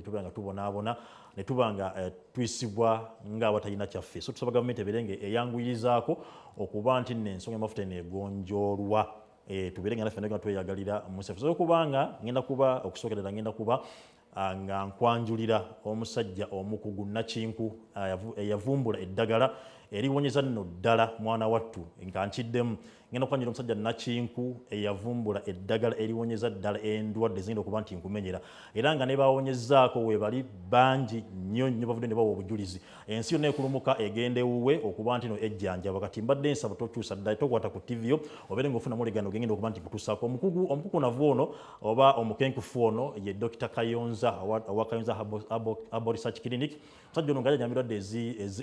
tubanga tubonaabona ne tubanga twisibwa ng'abatalina kyaffe. So tusaba gavumenti eberenge eyanguyirizaako okuba nti n'ensonga y'amafuta eno egonjoolwa. Tuberenga naffe nga tweyagalira musefu. So kubanga ngenda kuba okusookerera ngenda kuba nga nkwanjulira omusajja omukugu Nakinku eyavumbula eddagala eriwonyeza nno ddala mwana wattu nga nkiddemu. Ngenda kwanjulira omusajja Nakinku eyavumbula eddagala eriwonyeza ddala endwadde zigenda okuba nti nkumenyera, era nga ne bawonyezzaako webali bangi nnyo bavudde ne bawa obujulizi. Ensi yonna ekulumuka egenda ewuwe okuba nti no ejjanjaba. Kati mbadde nsaba tokyusa ddala, tokwata ku TV yo obeere ng'ofuna mulegano gengenda okuba nti kutuusaako. Omukugu navo ono oba omukenkufu ono ye Dr. Kayonza owa Kayonza Herbal Research Clinic. Omusajja ono ng'ajjanja endwadde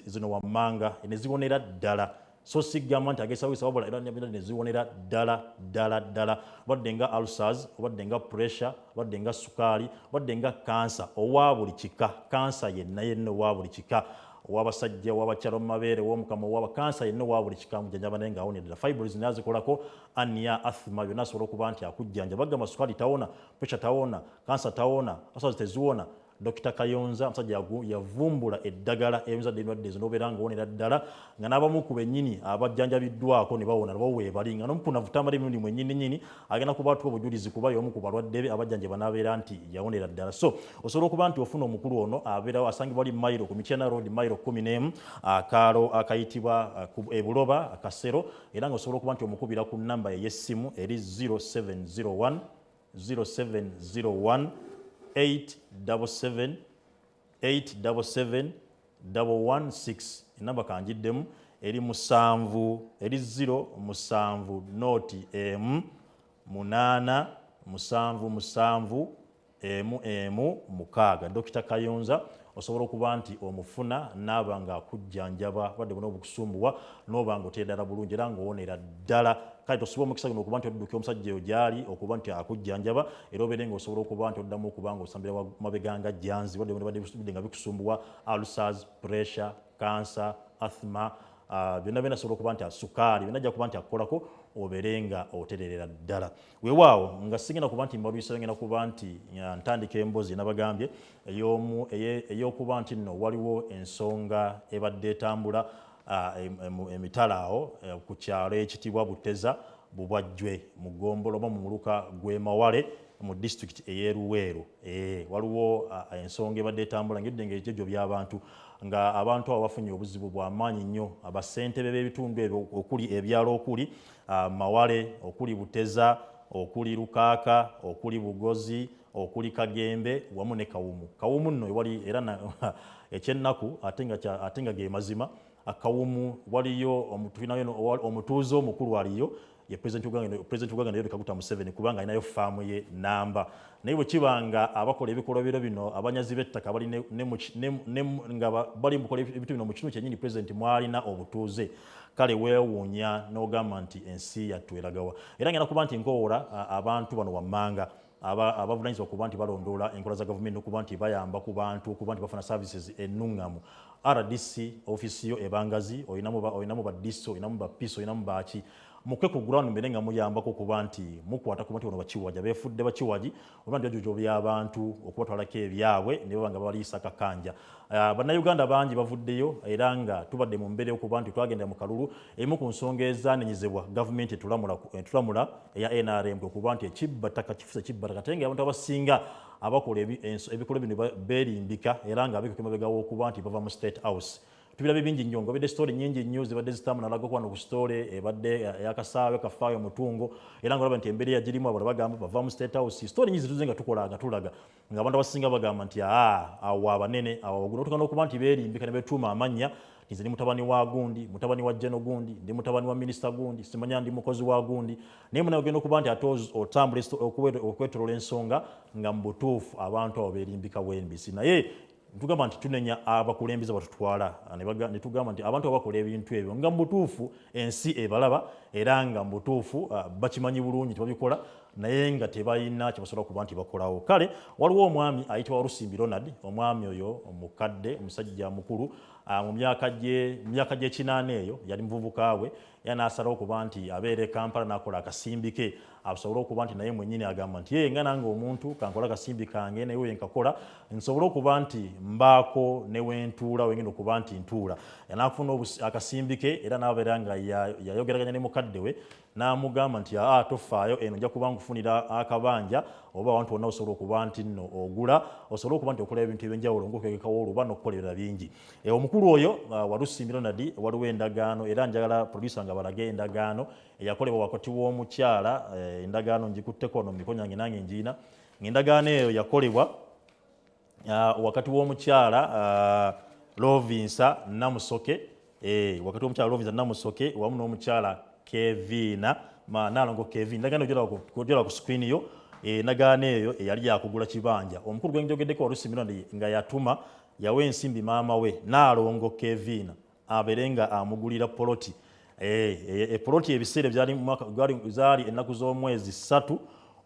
zino wammanga ne ziwonera ddala. So sigamba nti ageesawisa wabula era ne ziwonera ddala. Wadde nga ulcers, wadde nga pressure, wadde nga sukaali, wadde nga kansa owa buli kika. Kansa yenna owa buli kika. Ow'abasajja, ow'abakyala mu mabeere, ow'omukama, ow'abakansa yenna owa buli kika mujjanjaba naye ng'awonedda. Fibroids nazikolako, ania, asthma byonna asobola okuba nti akujjanja. Bagamba sukaali tawona, pressure tawona, kansa tawona, ulcers teziwona. Dr. Kayonza omusajja yavumbula eddagala eyinza endwadde zino obeera ng'owonera ddala nga n'abamu ku bennyini abajjanjabiddwako ne bawona nabo weebali nga n'omukunavu Tamale emirundi mwennyini agenda kubaatuwa obujulizi kuba y'omu ku balwadde be abajjanjaba n'abeera nti yawonera ddala. So osobola okuba nti ofuna omukulu ono abeerawo asangibwa ali Mairo ku Mityana Road Mairo 11 akaalo akayitibwa ebuloba akasero, era nga osobola okuba nti omukubira ku nnamba ey'essimu eri 0701 877 116. Enamba kanjiddemu eri 0 7 8 7 6. Dr. Kayonza osobola okuba nti omufuna n'aba nga akujjanjaba wadde bw'oba obukusumbuwa n'oba ng'oteera bulungi era ng'owonera ddala. Kale tosobola omukisa guno okuba nti odduka omusajja oyo gy'ali okuba nti akujjanjaba era obeere ng'osobola okuba nti oddamu okuba ng'osambira mabega nga jjanzi wadde bw'obadde nga bikusumbuwa ulcers, pressure, cancer, asthma, byonna asobola okuba nti sukaali byonna ajja kuba nti akukolako obeere nga otererera ddala. Weewaawo nga sigenda kuba nti mbalwisa ngenda kuba nti ntandika emboozi nabagambye ey'okuba nti nno waliwo ensonga ebadde etambula emitala awo ku kyalo ekitibwa Buteza Bubwajjwe mu Ggombolo oba mu muluka gw'e Mawale mu district ey'Eruweero. Waliwo ensonga ebadde etambula ng'edde ng'ejejo by'abantu nga abantu abo bafunye obuzibu bw'amaanyi nnyo. Abasentebe b'ebitundu ebyo okuli ebyalo okuli Mawale, okuli Buteza, okuli Lukaaka, okuli Bugozi, okuli Kagembe wamu ne Kawumu. Kawumu nno wali era ekyennaku ate nga ge mazima. Akawumu waliyo omutuuze omukulu aliyo ye President Uganda Yoweri Kaguta Museveni kubanga alinayo faamu ye namba. Naye bwe kibanga abakola ebikolwa bino abanyazi b'ettaka bali nga bali mukola ebintu bino mu kitundu kyennyini President mwalina obutuuze, kale weewuunya n'ogamba nti ensi yattu eragawa. Era ngenda kuba nti nkoola abantu bano wammanga abavunanyizibwa okuba nti balondoola enkola za gavumenti n'okuba nti bayamba ku bantu okuba nti bafuna services ennungamu. RDC ofisi yo ebangazi olinamu ba DC, olinamu ba PIS, olinamu baki mukwe ku ground mbere nga muyambako kuba nti mukwata ku bantu bano bakiwaji beefudde bakiwaji oba nti bajojo by'abantu okubatwalako ebyabwe ne baba nga baliisa kakanja. Bannayuganda bangi bavuddeyo era nga tubadde mu mbeera okuba nti twagenda mu kalulu emu ku nsonga ezaanenyezebwa gavumenti etulamula eya NRM okuba nti ekibbattaka kifuuse kibbattaka ate nga abantu abasinga abakola ebikolwa bino beerimbika era nga abekeka emabega w'okuba nti bava mu State House. Tubirabe bingi nnyo ngobedde story nnyingi nnyo zibadde zitamu nalaga kwano ku story ebadde yakasaawe kafaayo mutungo era nga olaba nti embeera yagirimu abo bagamba bava mu State House. Story nyingi zituze nga tulaga nga abantu abasinga bagamba nti awo abanene awo waggulu otukana okuba nti beerimbika ne betuuma amannya nze ndi mutabani wa gundi, mutabani wa Jeno gundi, ndi mutabani wa minisita gundi, simanya ndi mukozi wa gundi. Naye munaye ogenda okuba nti otambula okwetolola ensonga nga mu butuufu abantu abo beerimbika bwembisi. Naye tugamba nti tunenya abakulembeze batutwala ne tugamba nti abantu abakola ebintu ebyo nga mu butuufu ensi ebalaba era nga mu butuufu bakimanyi bulungi tebabikola naye nga tebalina kye basobola kuba nti bakolawo. Kale waliwo omwami ayitibwa Walusimbi Ronald, omwami oyo omukadde, omusajja mukulu mu myaka gye 80 eyo, yali muvubuka we, era n'asalawo kuba nti abeere Kampala n'akola akasimbi ke asobole okuba nti naye mwennyini agamba nti ye nga nange omuntu kankola akasimbi kange naye we nkakola nsobole okuba nti mbaako ne wentuula wengenda okuba nti ntuula. N'afuna akasimbi ke era n'abeera nga yayogeraganya ne mukadde we n'amugamba nti tofaayo eno nja kuba nkufunira akabanja oba awantu wonna osobola okuba nti nno ogula osobola okuba nti okola ebintu ebyenjawulo ng'okwegekawo oluba n'okukola ebirala bingi. Omukulu oyo Walusimbi Ronald waliwo endagaano era njagala producer nga balage endagaano eyakolebwa wakati w'omukyala, endagaano ngikutteko ono mu mikono yange nange ngiina. Endagaano eyo yakolebwa wakati w'omukyala Lovinsa Namusoke, wakati w'omukyala Lovinsa Namusoke wamu n'omukyala Kevina Nalongo Kevin. Endagaano gy'ola ku screen yo, endagaano eyo eyali yakugula kibanja. Omukulu gwe njogeddeko Walusimbi Ronald nga yatuma yawa ensimbi maama we Nalongo Kevina abeere nga amugulira poloti. Poloti ebiseera zaali ennaku z'omwezi 3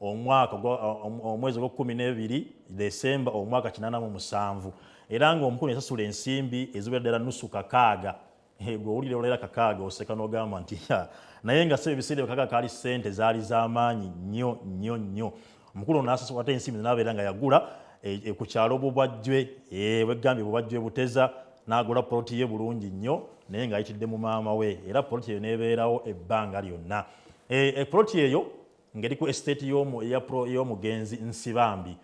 omwezi ogw'12 Desemba omwaka 87, era ng'omukulu yasasula ensimbi eziwera ddala nusu kakaaga. Gwe owulire olera kakaaga oseka n'ogamba nti naye nga ebiseera kakaaga kaali ssente zaali z'amaanyi nnyo. Omukulu n'asasula ate ensimbi n'abeera nga yagula ku kyalo Bubajjwe, wegambye Bubajjwe Buteza, n'agula poloti ye bulungi nnyo naye ng'ayitidde mu maama we, era poloti eyo n'ebeerawo ebbanga lyonna. Poloti eyo ng'eri ku estate y'omugenzi Nsibambi.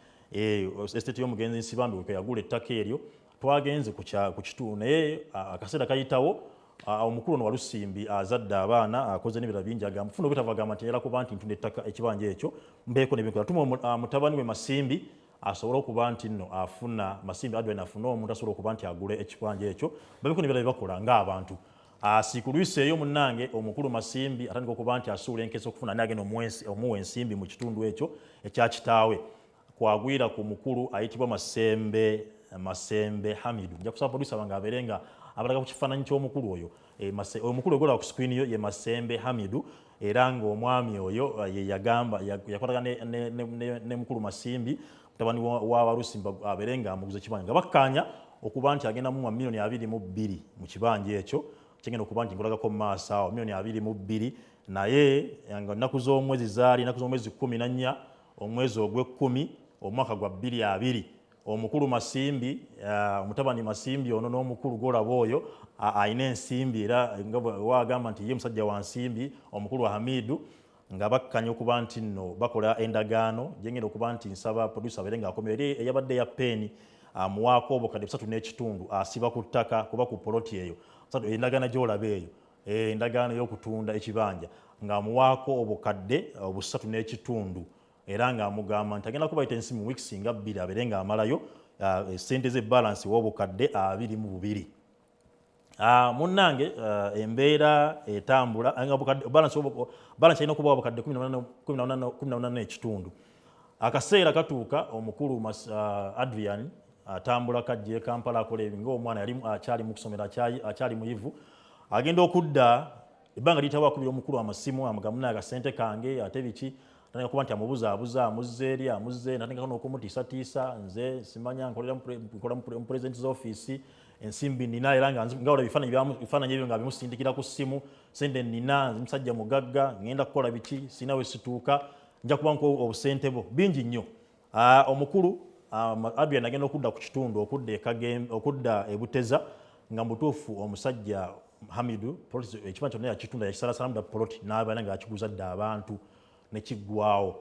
Estate y'omugenzi Nsibambi kwe yagula ettaka eryo. Twagenze ku kitundu naye akaseera kayitawo, omukulu ono Walusimbi azadde abaana, akoze n'ebirala bingi, agamba funa obutava agamba nti era kuba nti ntunda ettaka ekibanja ekyo mbeeko n'ebinkola. Tuma mutabani we Masimbi asobole okuba nti nno afuna Masimbi Adwin afuna omuntu asobola okuba nti agule ekibanja ekyo babeeko n'ebirala byebakola ng'abantu. Sikulwisa eyo munnange omukulu Masimbi atandika okuba nti asuula enkesi okufuna naye agenda omuwa ensimbi mu kitundu ekyo ekya kitaawe. Kwagwira ku mukulu ayitibwa Masembe Hamidu. Nja kusaba producer wange abeere nga abalaga ku kifaananyi ky'omukulu oyo. Omukulu ogola ku screen yo ye Masembe Hamidu, era ng'omwami oyo yakolagana ne mukulu Masimbi mutabani wa Walusimbi abeere nga amuguza ekibanja nga bakkaanya okuba nti agenda mu milioni 22 mu kibanja ekyo. Kigenda okuba nti nkolagako mu maaso awo milioni 22, naye nga ennaku z'omwezi zaali ennaku z'omwezi 14 omwezi ogw'ekkumi omwaka gwa 2020. Omukulu Masimbi, mutabani Masimbi ono n'omukulu golaba oyo ayina ensimbi era nga wagamba nti ye musajja wa nsimbi, omukulu Hamidu, nga bakkanya okuba nti nno bakola endagaano gyengenda okuba nti nsaba producer abeere ng'akomera eri eyabadde ya peeni amuwaako obukadde 3.5 asiba ku ttaka kuba ku poloti eyo. Endagaano gy'olaba eyo, endagaano y'okutunda ekibanja ng'amuwaako obukadde 3.5 era ng'amugamba nti agenda kubayita ensimu weeks nga 2 abeere ng'amalayo sente ze balance w'obukadde 22. Munnange embeera etambula balance alina okuba obukadde 14.5. Akaseera katuuka omukulu Adrian atambula kajja Kampala akola ng'omwana yali akyali mu kusomera akyali muyivu, agenda okudda ebbanga liyitawo akubira omukulu amasimu amugamba naye akasente kange ate biki, atandika kuba nti amubuzaabuza amuzze eri amuzze, natandika n'okumutiisatiisa, nze simanya nkola mu president's office, ensimbi nina era nga olaba ebifaananyi ebyo nga bimusindikira ku ssimu, sente nina, musajja mugagga, ngenda kukola biki, sina we situuka, nja kuba nko obusente bwo bingi nnyo. Omukulu Adrian agenda okudda ku kitundu okudda e Buteza nga mutuufu omusajja Hamidu ekibanja kyonna yakitunda yakisalaasalamu dda poloti n'abeera nga akiguza dda abantu nekiggwawo.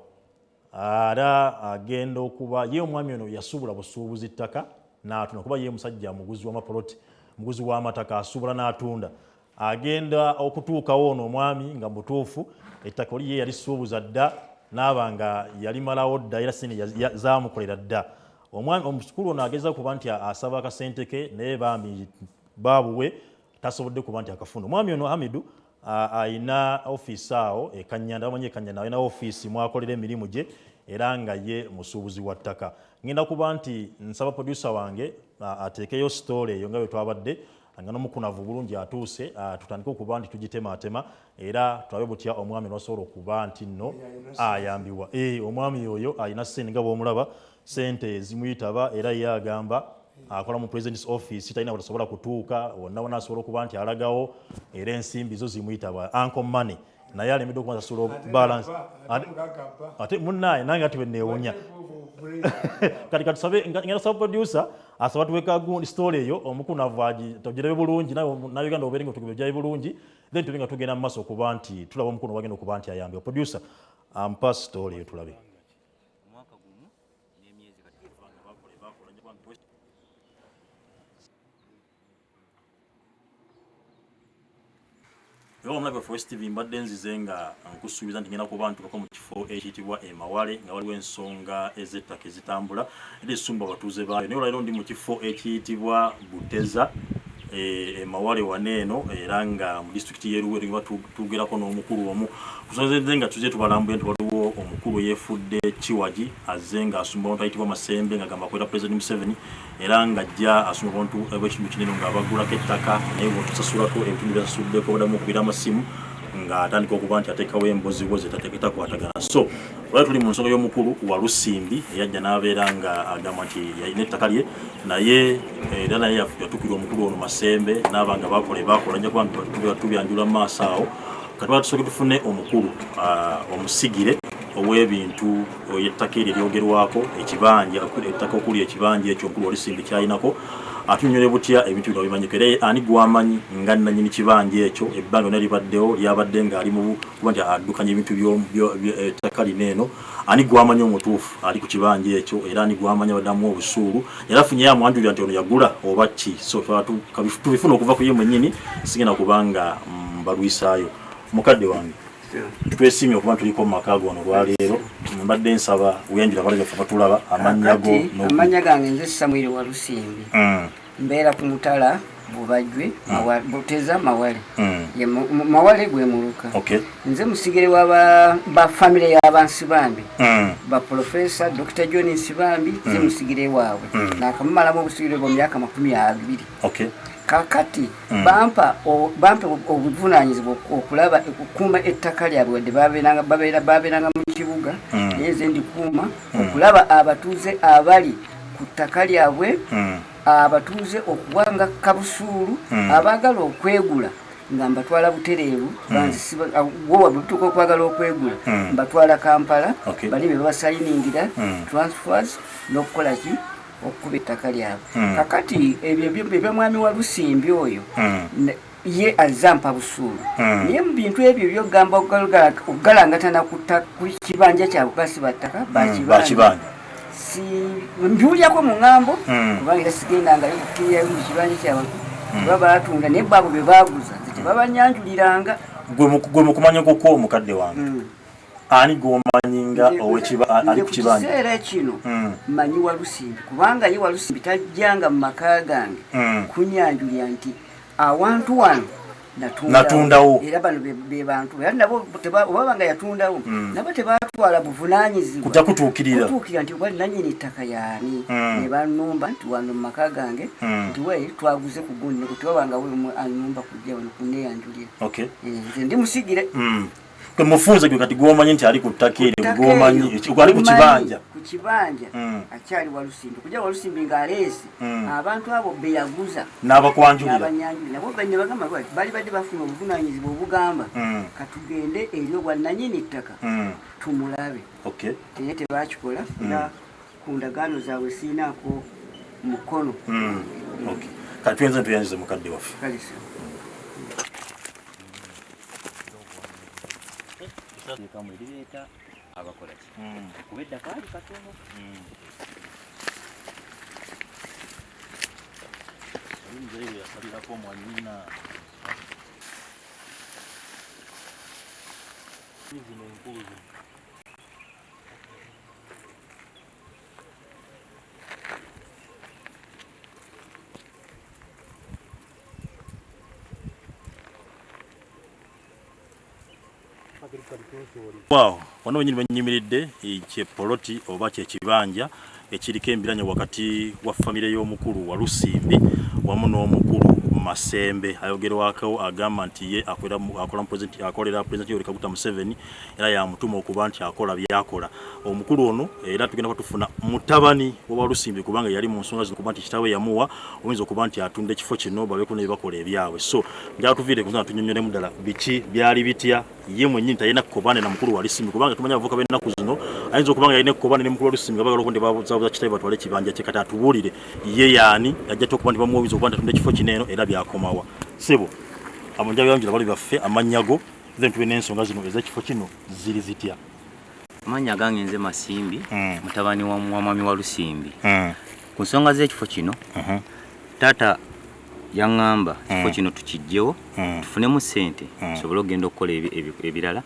Era agenda okuba ye omwami ono yasuubula busuubuzi ttaka n'atunda kuba ye musajja muguzi w'amapoloti, muguzi w'amataka asuubula n'atunda. Agenda okutuukawo ono omwami nga mutuufu ettaka oli ye yalisuubuza dda n'aba nga yalimalawo dda era sente zaamukolera dda. Omukulu ono ageza kuba nti asaba akasente ke naye bambi baabuwe tasobodde kuba nti akafuna. Omwami ono Hamidu ayina ofiisi awo Kanyanda, amanyi Kanyanda ayina ofiisi mwakolera emirimu gye era nga ye musuubuzi wa ttaka. Ngenda kuba nti nsaba producer wange ateekeyo story eyo nga bwe twabadde nga n'omukunavu bulungi atuuse tutandike okuba nti tugitematema era tulabe butya omwami lwasobola okuba nti nno ayambibwa. Omwami oyo alina ssente nga bw'omulaba, ssente zimuyitaba era ye agamba akola mu president's office talina bwatasobola kutuuka wonna wonna asobola okuba nti alagawo era ensimbi zo zimuyitaba uncle money naye alemedde okuba asasula balance ate munnaye nange ati bwenneewunya kati katusabe nga sub producer asaba tuweka gundi story eyo omukunavu togirebe bulungi naye Uganda obeere nga tugebyayi bulungi then tube nga tugenda mu maaso okuba nti tulaba omukuno wagenda okuba nti ayambye producer ampa story eyo tulabe. Omulabe Forest TV mbadde nzize nga nkusuubiza nti ngenda kuba ntuukako mu kifo ekiyitibwa Emawale nga waliwo ensonga ez'ettaka ezitambula era esumba abatuuze baayo naye olwaliro ndi mu kifo ekiyitibwa Buteza Emawale waneeno era nga mu disitulikiti y'Eruwero nga tugerako n'omukulu omu kusonzedde nga tuze tubalambuye nti waliwo omukulu yeefudde Kiwagi azze nga asumba abantu ayitibwa Masembe nga agamba akolera President Museveni era nga ajja asumba abantu b'ekitundu kinene nga abagulako ettaka naye bw'otusasulako ebitundu byasasuddeko badamu okubira amasimu nga atandika okuba nti ateekawo embozibozi etakwatagana. So olwali tuli mu nsonga y'omukulu wa Lusimbi eyajja n'abeera nga agamba nti yalina ettaka lye naye era naye yatukira omukulu ono Masembe n'aba nga bakola nja kuba nti tubyanjula mu maaso awo kati batusooke tufune omukulu omusigire ow'ebintu ettaka eryo eryogerwako ekibanja ettaka okuli ekibanja ekyo omukulu wa Lusimbi kyayinako atunyole butya ebintu bino bimanyiko era ani gwamanyi nga nannyini kibanja ekyo ebbanga lyonna libaddewo lyabadde ng'ali mu kuba nti addukanya ebintu ettaka lino eno ani gwamanyi omutuufu ali ku kibanja ekyo era ani gwamanyi abaddamu obusuulu era afunyeyo amwanjulira nti ono yagula oba ki. So tubifuna okuva ku ye mwennyini sigenda kubanga mbalwisaayo. Mukadde wange twesiimye okuba tuliko mu maka gono olwaleero mbadde nsaba uyanjula abalabe baffe batulaba amannya go amanya gange nze Samwiri wa Lusimbi mbeera ku mutala Bubajwe Buteza Mawale Mawale gwe muluka nze musigire ba family y'Abansibambi ba Professor Dr. John Nsibambi nze musigire waabwe nakamumalamu obusigire bwa myaka 20. Kakati bampa obuvunanyizibwa okulaba okukuuma ettaka lyabwe wadde babeeranga mu kibuga naye nze ndikuuma okulaba abatuuze abali ku ttaka lyabwe abatuuze okuwanga kabusuulu abaagala okwegula nga mbatwala butereevu wowa butuuka okwagala okwegula mbatwala Kampala bali be babasayiningira transfers n'okukola ki okuba ettaka lyabwe. Kakati ebyo by'omwami wa Lusimbi oyo ye azampa busuulu naye mu bintu ebyo byogamba okugalangatana ku kibanja kyabwe kasiba ttaka bakibanja si mbiwulyako mu ŋŋambo kubanga era sigendangayo kukkirirayo mu kibanja kyabwe baba baatunda naye baabo be baaguza nze tebabanyanjuliranga. Gwe mukumanya koko omukadde wange ani gw'omanyinga ali ku kibanja kiseera kino manyi wa Lusimbi kubanga ye wa Lusimbi tajjanga mu maka gange kunyanjulira nti awantu wano natundawo era bano be bantu era nabo oba nga yatundawo nabo tebatwala buvunaanyizibwa kujja kutuukirira nti wali nannyini ettaka yaani ne banumba nti wano mu maka gange nti we twaguze ku gundi kuti wabanga we anumba kujja wano kunneyanjulira nze ndi musigire mufunze gwe kati gwomanyi nti ali ku ttaka eryo gwomanyi ali ku kibanja akyali wa Lusimbi kujja wa Lusimbi ng'aleesi abantu abo be yaguza n'abakwanjulira nabo banye bagamba bali badde bafuna obuvunaanyizibwa obugamba katugende eri obwannannyini ttaka tumulabe naye tebakikola era ku ndagaano zaabwe siinaako mukono. kati tuyenze tuyanjize mukadde waffe kamwe lireeta abakola ki kuba eddaka ali katono omuzeeyi yasalirako mwanyina zino enkulu zino Wow, wano wenyini banyimiridde kyepoloti oba kyekibanja ekiriko embiranye wakati wa famire y'omukulu wa Lusimbi wamu n'omukulu Masembe. Ayogerwako agamba nti ye akolera president Yoweri Kaguta Museveni era yamutuma okuba nti akola byakola. Omukulu ono era tugenda kutufuna mutabani wa Lusimbi kubanga yali mu nsonga zino kuba nti kitawe yamuwa oyinza okuba nti atunda ekifo kino babeko ne bakola ebyabwe. So njala tuvire kuzana tunyonyole mudala biki byali bitya ye mwennyini tayina kukobane na mukulu wa Lusimbi kubanga tumanya avuka bena kuzino ayinza okubanga yalina kukobane ne mukulu wa Lusimbi bagala okundi babuza kitawe batwale kibanja kye kata tubulire ye yani ajja tokuba nti bamuwiza okuba nti atunda ekifo kineno era byakomawa. Sebo amonja byanjira bali baffe amanyago then tuwe n'ensonga zino ez'ekifo kino ziri zitya. Amanya gange nze Masimbi mutabani wa mwami wa Lusimbi. Ku nsonga z'ekifo kino tata yangamba ekifo kino tukijjewo tufunemu ssente tusobole okugenda okukola ebirala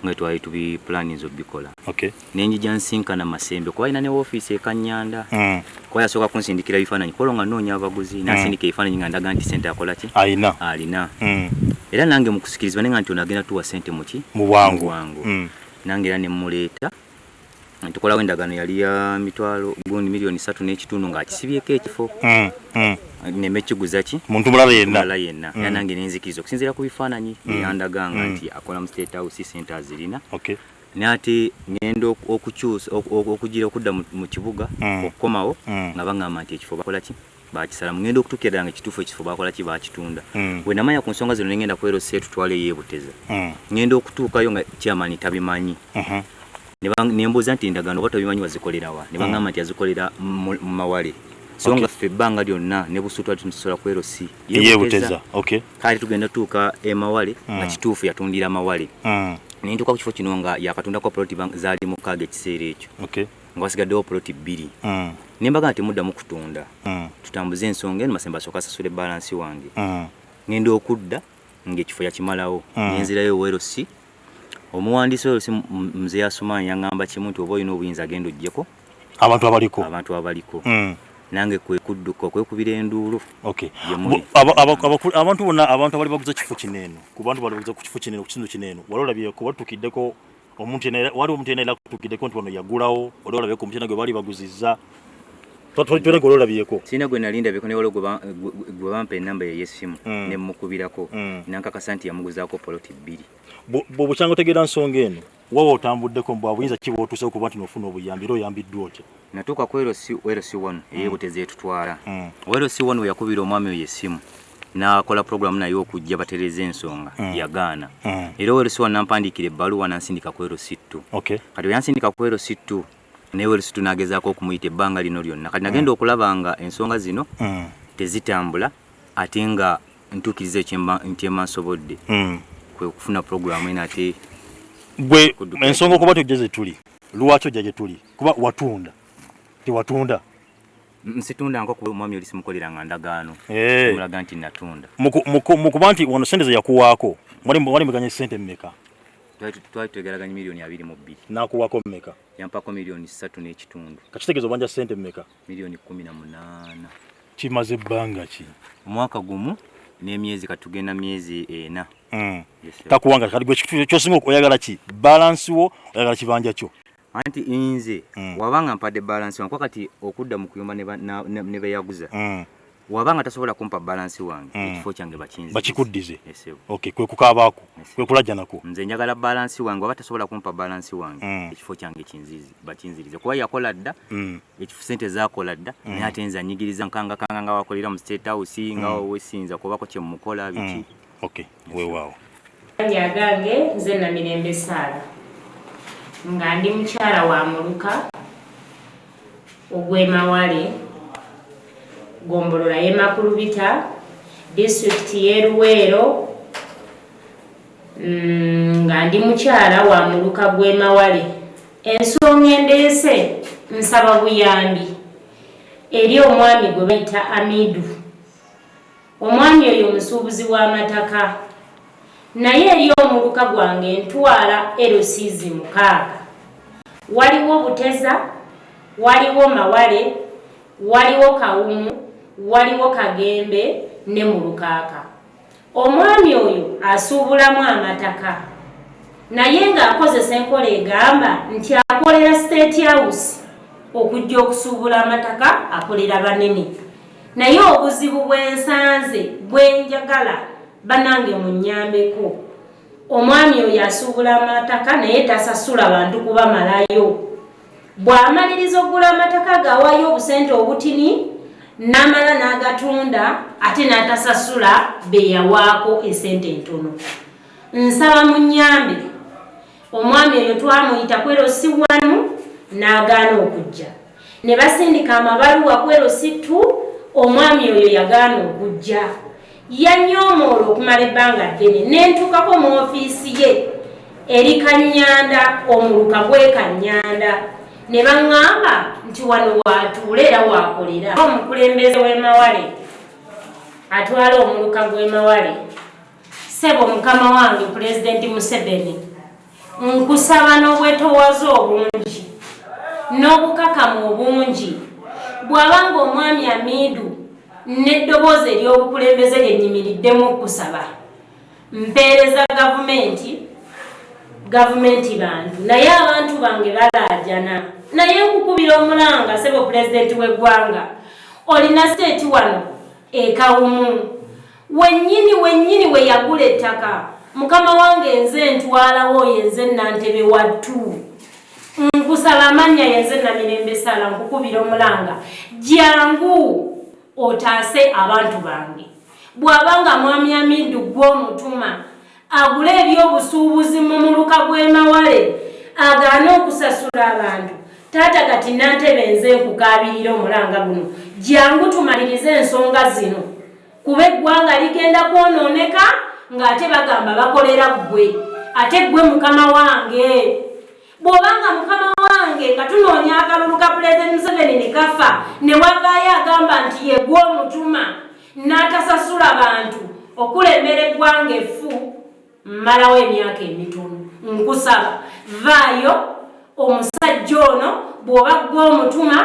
nga twali tubi plannings obikola. Nenjija nsinkana Masembe kuba alina ne woofiisi ekanyanda kuba yasooka kunsindikira ebifaananyi kolo nga noonya abaguzi nasindika ebifaananyi nga ndaga nti ssente akola ki alina era nange mu kusikirizibwa nenga nti onagenda tuwa ssente muki mu bwangu nange era ne muleeta tukola wendagano yali ya mitwalo gundi milioni 3.5 nga akisibyeko ekifo neme kiguza ki muntu mulala yenna era nange nenzikiriza okusinziira ku bifaananyi yandaganga nti akola mu State House center zirina nati ngendo okukyusa okugira okudda mu kibuga okukomawo nga bangamba nti ekifo bakola ki bakisala ngendo okutukira nga kitufu ekifo bakola ki bakitunda we namanya ku nsonga zino ngenda kwero setu twale yebuteza ngendo okutuukayo nga chairman tabimanyi nembuuza nti endagaano oba tabimanyi wazikolerawa ne bangamba nti yazikolera mu mawale so nga ffe ebbanga lyonna ne busutwa tumusobola kwero si yebuteza kale tugenda tuuka emawale nga kituufu yatundira mawale nentuuka ku kifo kino nga yakatundako poloti zaali mukaaga ekiseera ekyo nga wasigaddewo poloti 2 nembaga nti mudda mu kutunda tutambuze ensonga eno Masembe asooka asasula balansi wange ngenda okudda ng'ekifo yakimalawo nenzirayo wero si omuwandiisi oyo mzee Asumanyi yangamba kimu nti oba olina obuyinza agenda ojjeko abantu abaliko nange kwekudduka okwekubira enduulu abantu bonna abantu abali baguza kifo kineno ku bantu bali baguza ku kifo kineno ku kitundu kineno walolabyeko batukiddeko omuntu wali omuntu yenna tukiddeko nti wano yagulawo ololabyeko omuntu yenna gwe bali baguzizza twatwala gololabyeko sina gwe nalinda byeko ne walo gwe bampa enamba ye yesimu ne mukubirako nankakasa nti yamuguzaako poloti 2 bwobukyanga otegeera nsonga eno wawa otambuddeko mbw abuyinza kiba otuuse okuba nti nofuna obuyambi era oyambiddwa otya natuuka ku werosi wano eyebuteza etutwala werosi wano we yakubira omwami oyo essimu n'akola programu naye okujja batereza ensonga yagaana era werosi wano nampandiikira ebbaluwa nansindika ku werosi 2 kati yansindika ku werosi 2 ne werosi 2 nagezaako okumuyita ebbanga lino lyonna kati nagenda okulaba nga ensonga zino tezitambula ate nga ntuukiriza ekyemmansobodde kwe kufuna programu ena ate gwe ensonga okuba tujeze tuli lwaki ojja gye tuli kuba watunda tewatunda nsitunda nko ku mwami oli simukolera nga ndagaano mulaga nti natunda mukuba nti wano sente ze yakuwaako mwali muganye sente mmeka twali twegeraganya milioni 22 nakuwako mmeka yampako milioni 3.5 kakitegeeza obanja sente mmeka milioni 18 kimaze ebbanga ki omwaka gumu n'emyezi katugenda myezi 4 takuwanga kati gwe kyosinga oyagala ki balance wo oyagala kibanja kyo anti inze wabanga mpadde balance wange kati okudda mu kuyumba ne beyaguza wabanga tasobola kumpa balance wange ekifo kyange bakikuddize okay kwe kukabaako kwe kulajjanako nze njagala balance wange waba tasobola kumpa balance wange ekifo kyange bakinzirize kuba yakola dda ekifo sente zakola dda naye ate nze anyigiriza nkanga nga wakolera mu State House nga wesinza kubako kye mukola biki okay weewaawo nyagange nze na Mirembe Sala nga ndi mukyala wa Muluka ogw'Emawale Gombolola y'Emakulubita district y'Eruweero nga ndi mukyala wa Muluka gw'Emawale ensonga endeese nsaba buyambi eri omwami gwe bayita Amidu omwami oyo musuubuzi w'amataka naye eri omuluka gwange ntwala LCZ 6 waliwo Buteza waliwo Mawale waliwo Kawumu waliwo Kagembe ne Mulukaaka omwami oyo asuubulamu amataka naye ng'akozesa enkola egamba nti akolera State House okujja okusuubula amataka akolera banene naye obuzibu bwensanze bwenjagala banange munnyambeko omwami oyo asuubula amataka naye tasasula bantu kubamalayo bw'amaliriza okugula amataka gawayo obusente obutini n'amala n'agatunda ate n'atasasula beyawaako esente entono nsaba munnyambe omwami oyo twamuyita kwerosi wanu n'agaana okujja ne basindika amabaluwa kwerosi tu omwami oyo yagaana okujja yanyoomoola okumala ebbanga ddene nentuukako mu ofiisi ye eri Kanyanda omuluka gwe Kanyanda ne baŋŋamba nti wano waatuula era waakolera omukulembeze w'emawale atwala omuluka gw'emawale sebo mukama wange pulezidenti Museveni nkusaba n'obwetoowaze obungi n'obukakamu obungi bw'abanga omwami Amidu n'eddoboozi ery'obukulembeze lyennyimiriddemu okusaba mpeereza gavumenti bantu naye abantu bange balaajana naye nkukubira omulanga sebo pulezidenti w'eggwanga olina siteeti wano ekawumu wennyini we yagula ettaka mukama wange nze ntwalawo yenze Nantebe wattu nkusaba amannya yenze Namirembe Sala nkukubira omulanga jangu otaase abantu bange bw'abanga mwami Amidu gw'omutuma agule ebyobusuubuzi mu muluka gw'emawale agaane okusasula abantu taata kati Nantebe nze nkukabirira omulanga guno jangu tumalirize ensonga zino kuba eggwanga ligenda kwonooneka ng'ate bagamba bakolera ggwe ate ggwe mukama wange bw'obanga mukama wange nga tunoonya akalulu ka pulezidenti Museveni ne kafa ne wavaayo agamba nti ye gw'omutuma n'atasasula bantu okulembera eggwanga effu mmalawo emyaka emitono nkusaba vaayo omusajja ono bw'oba gw'omutuma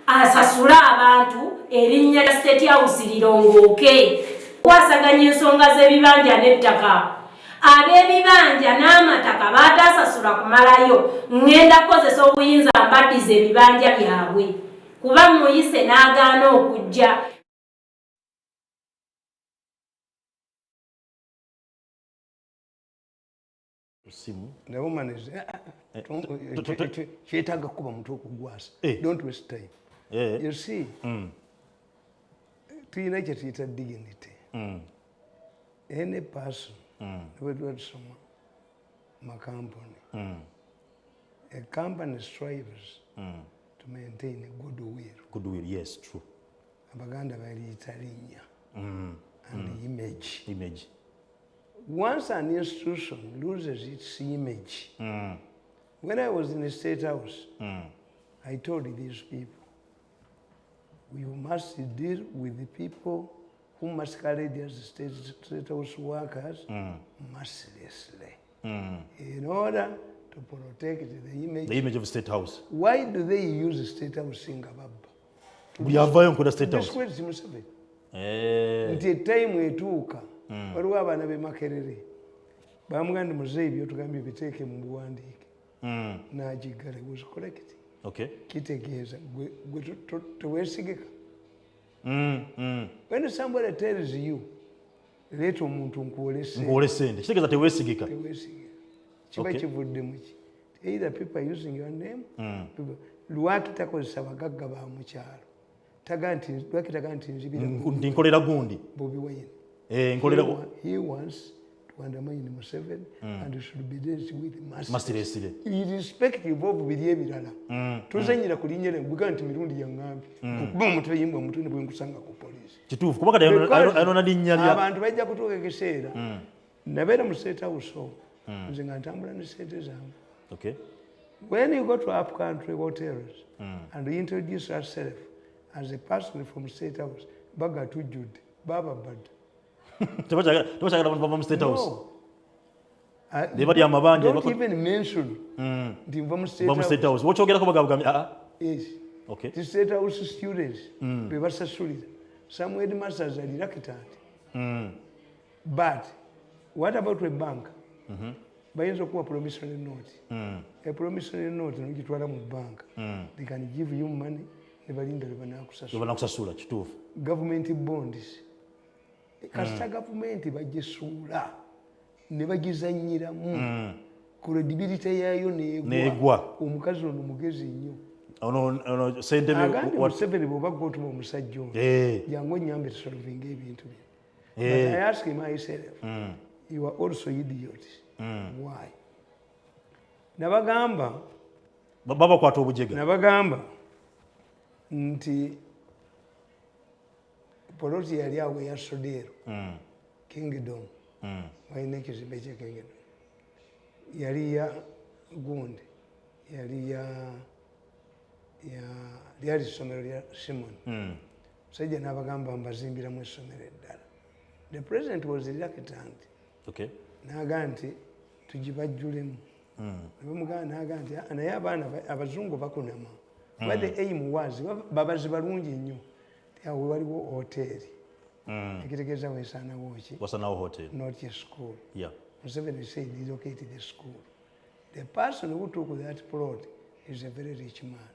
asasula abantu erinnya lya State House lirongooke kwasaganya ensonga z'ebibanja n'ettaka ab'ebibanja n'amataka baatasasula kumalayo ŋŋenda kukozesa obuyinza mbaddiza ebibanja byabwe kuba muyise n'agaana okujja kyetaaga kuba mutu okugwasa don't waste time you see tuyina kye tuyita dignity any person nebwetubatusoma makampuni a company strives to maintain a goodwill yes true abaganda baliyita linnya and image once an institution loses its image when I was in the State House I told these people we must deal with the people who masquerade as State House workers mercilessly in order to protect the image of State House. Why do they use the State House in Gababa? We have a State House. Nti time etuuka waliwo abaana be Makerere bamugamba muzeeyi byotugambye biteeke mu buwandiike n'agiggala was correct. Okay. Kitegeeza gwe teweesigika. When somebody tells you leeta omuntu nkuwole sente kitegeeza teweesigika. Kiba kivudde mu ki? Either people are using your name lwaki takozesa bagagga ba mu kyalo lwaki tagaa nti nzibira nti nkolera gundi Bobi Wine. He wants to undermine Museveni and should be dealt with mercilessly. Irrespective of biri ebirala. Tuzanyira ku linnya lyange nti Mirundi yaŋŋambye kuba omutwe yimbwa omutwe ne bwe nkusanga ku poliisi. Kituufu kuba kati ayonona linnya lya abantu bajja kutuuka ekiseera nabeera mu State House nze nga ntambula ne ssente zange. Okay. When you go to up country hotels and you introduce yourself as a person from State House baga tujjudde baba badda. Tebachagala abantu bava mu State House. Don't even mention nti nva mu State House. Wokyogerako bagambye yes. Okay. The State House students be basasulira. Some headmasters are reluctant. But what about a bank? bayinza okuwa promissory note. A promissory note nogitwala mu bank. They can give you money ne balinda lwe banakusasula kituufu. Government bonds. Kasita government bagisuula ne bagizanyiramu. Credibility yayo neegwa. Omukazi ono mugezi nnyo. Ono sente Museveni bw'oba gw'otuma omusajja ono jangu onnyambe tusolvinga ebintu bye. But I ask him myself, you are also idiots. Why? Nabagamba babakwata obujega. Nabagamba nti poloti yali awo ya Sodero Kingdom walina ekizimbe kye Kingdom yali ya gundi yali lyali essomero lya Simon. Musajja n'abagamba mbazimbiramu essomero eddala. The president was reluctant. Okay. N'agamba nti tugibajjulemu. Bamugamba n'agamba nti naye abaana abazungu bakunama. But the aim was babazi balungi nnyo. Awo waliwo hoteri. Ekitegeeza weesaanawo ki? Wasanawo hotel. Not a school. Yeah. Museveni said relocate the school. The person who took that plot is a very rich man.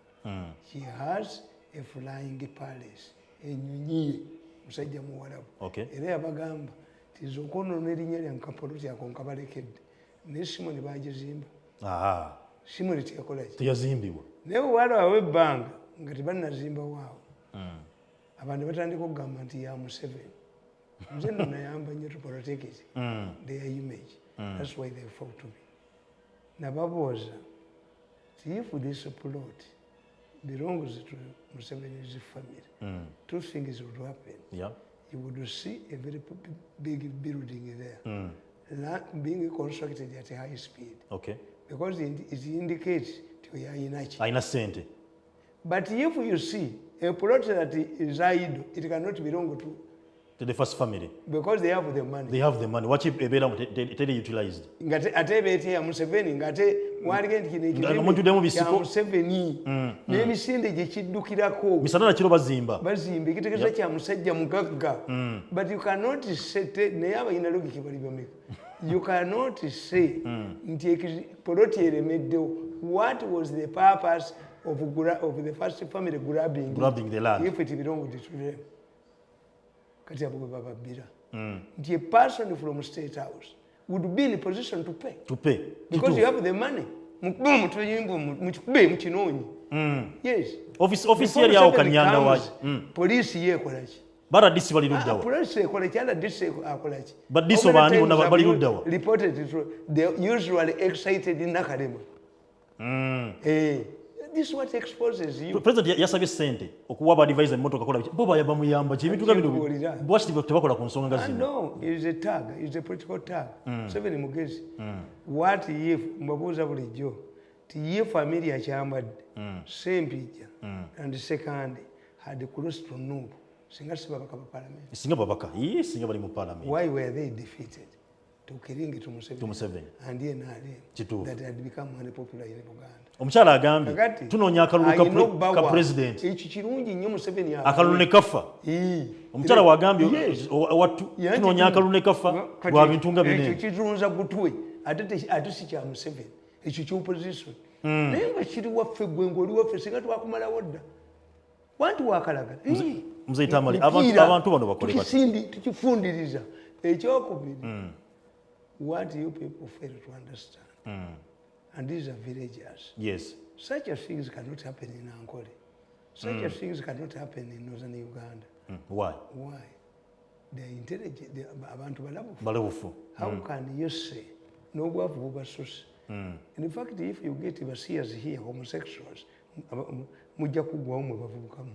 He has a flying palace. Enyonyi musajja muwalabu. Okay. Era yabagamba tizo kono n'erinnya lya nkapoloti ako nkabalekedde. Ne Simoni bagizimba. Simoni teyakola ki? Teyazimbibwa. Naye waliwo aw'ebbanga nga tebannazimba waawo. Abantu batandika okugamba nti ya Museveni. Nze nno nayamba nnyo to protect it. Their image. That's why they fought to me. Nababooza if this plot belongs to Museveni's family, two things would happen. Yeah. You would see a very big building there, being constructed at a high speed. Okay. Because it indicates to Yainachi. Aina sente. But if you see a plot that is idle, it cannot belong to the first family. Because they have the money. They have the money. What if they utilized? Ngate atebete ya Museveni ngate waligenti kine ya Museveni n'emisinde gye kiddukirako misana na kiro bazimba ekitegeeza kya musajja mugagga. But you cannot say naye abalina logiki bali bameka. You cannot say nti poloti eremeddewo. What was the purpose of the first family grabbing the land if it belonged to them? Kati abo bababbira nti a person from State House would be in a position to pay because you have the money. Mukube mukinoonyi. Yes. Office yali awo kanyanda wa police yekola ki? Bara disi bali ludda wa. Police ekola ki? Ala disi akola ki? But diso bani bonna bali ludda wa. Reported they usually excited in Nakalema. This is what exposes you. President yasabye sente okuwa ba advisor moto kakola bo bayaba muyamba chibituka bino bwashiti bakola ku nsonga zino. No, it is a tag, it is a political tag. Seven mugezi. What if mbabuza bulijjo tiye family akyambadde sempija and second had crossed to Nubu singa sibabaka ba parliament. Singa babaka singa bali mu parliament. Why were they defeated? To Kiringi to Museveni. And ye nali that had become unpopular in Uganda. Omukyala agambye tunoonya akalulu ka president. Ekyo kirungi nnyo Museveni akalulu ne kafa. Omukyala wagambye tunoonya akalulu ne kafa lwa bintu nga binene. Ekyo kirunza gutwe ate si kya Museveni. Ekyo ky'opposition. Naye nga kiri waffe gwe ng'oli waffe singa twakumalawo dda. Wantu wakalagala. Mzee Tamale abantu bano bakole bati. Tukifundiriza. Ekyokubiri. What you people fail to understand. And these are villagers. Yes. Such a things cannot happen in Ankole. Such a things cannot happen in northern Uganda. Why? Why? They are intelligent. They are abantu balabufu. How can you say no go for source? In fact, if you get Basias here, homosexuals, mujja kugwawo mwe bavubukamu.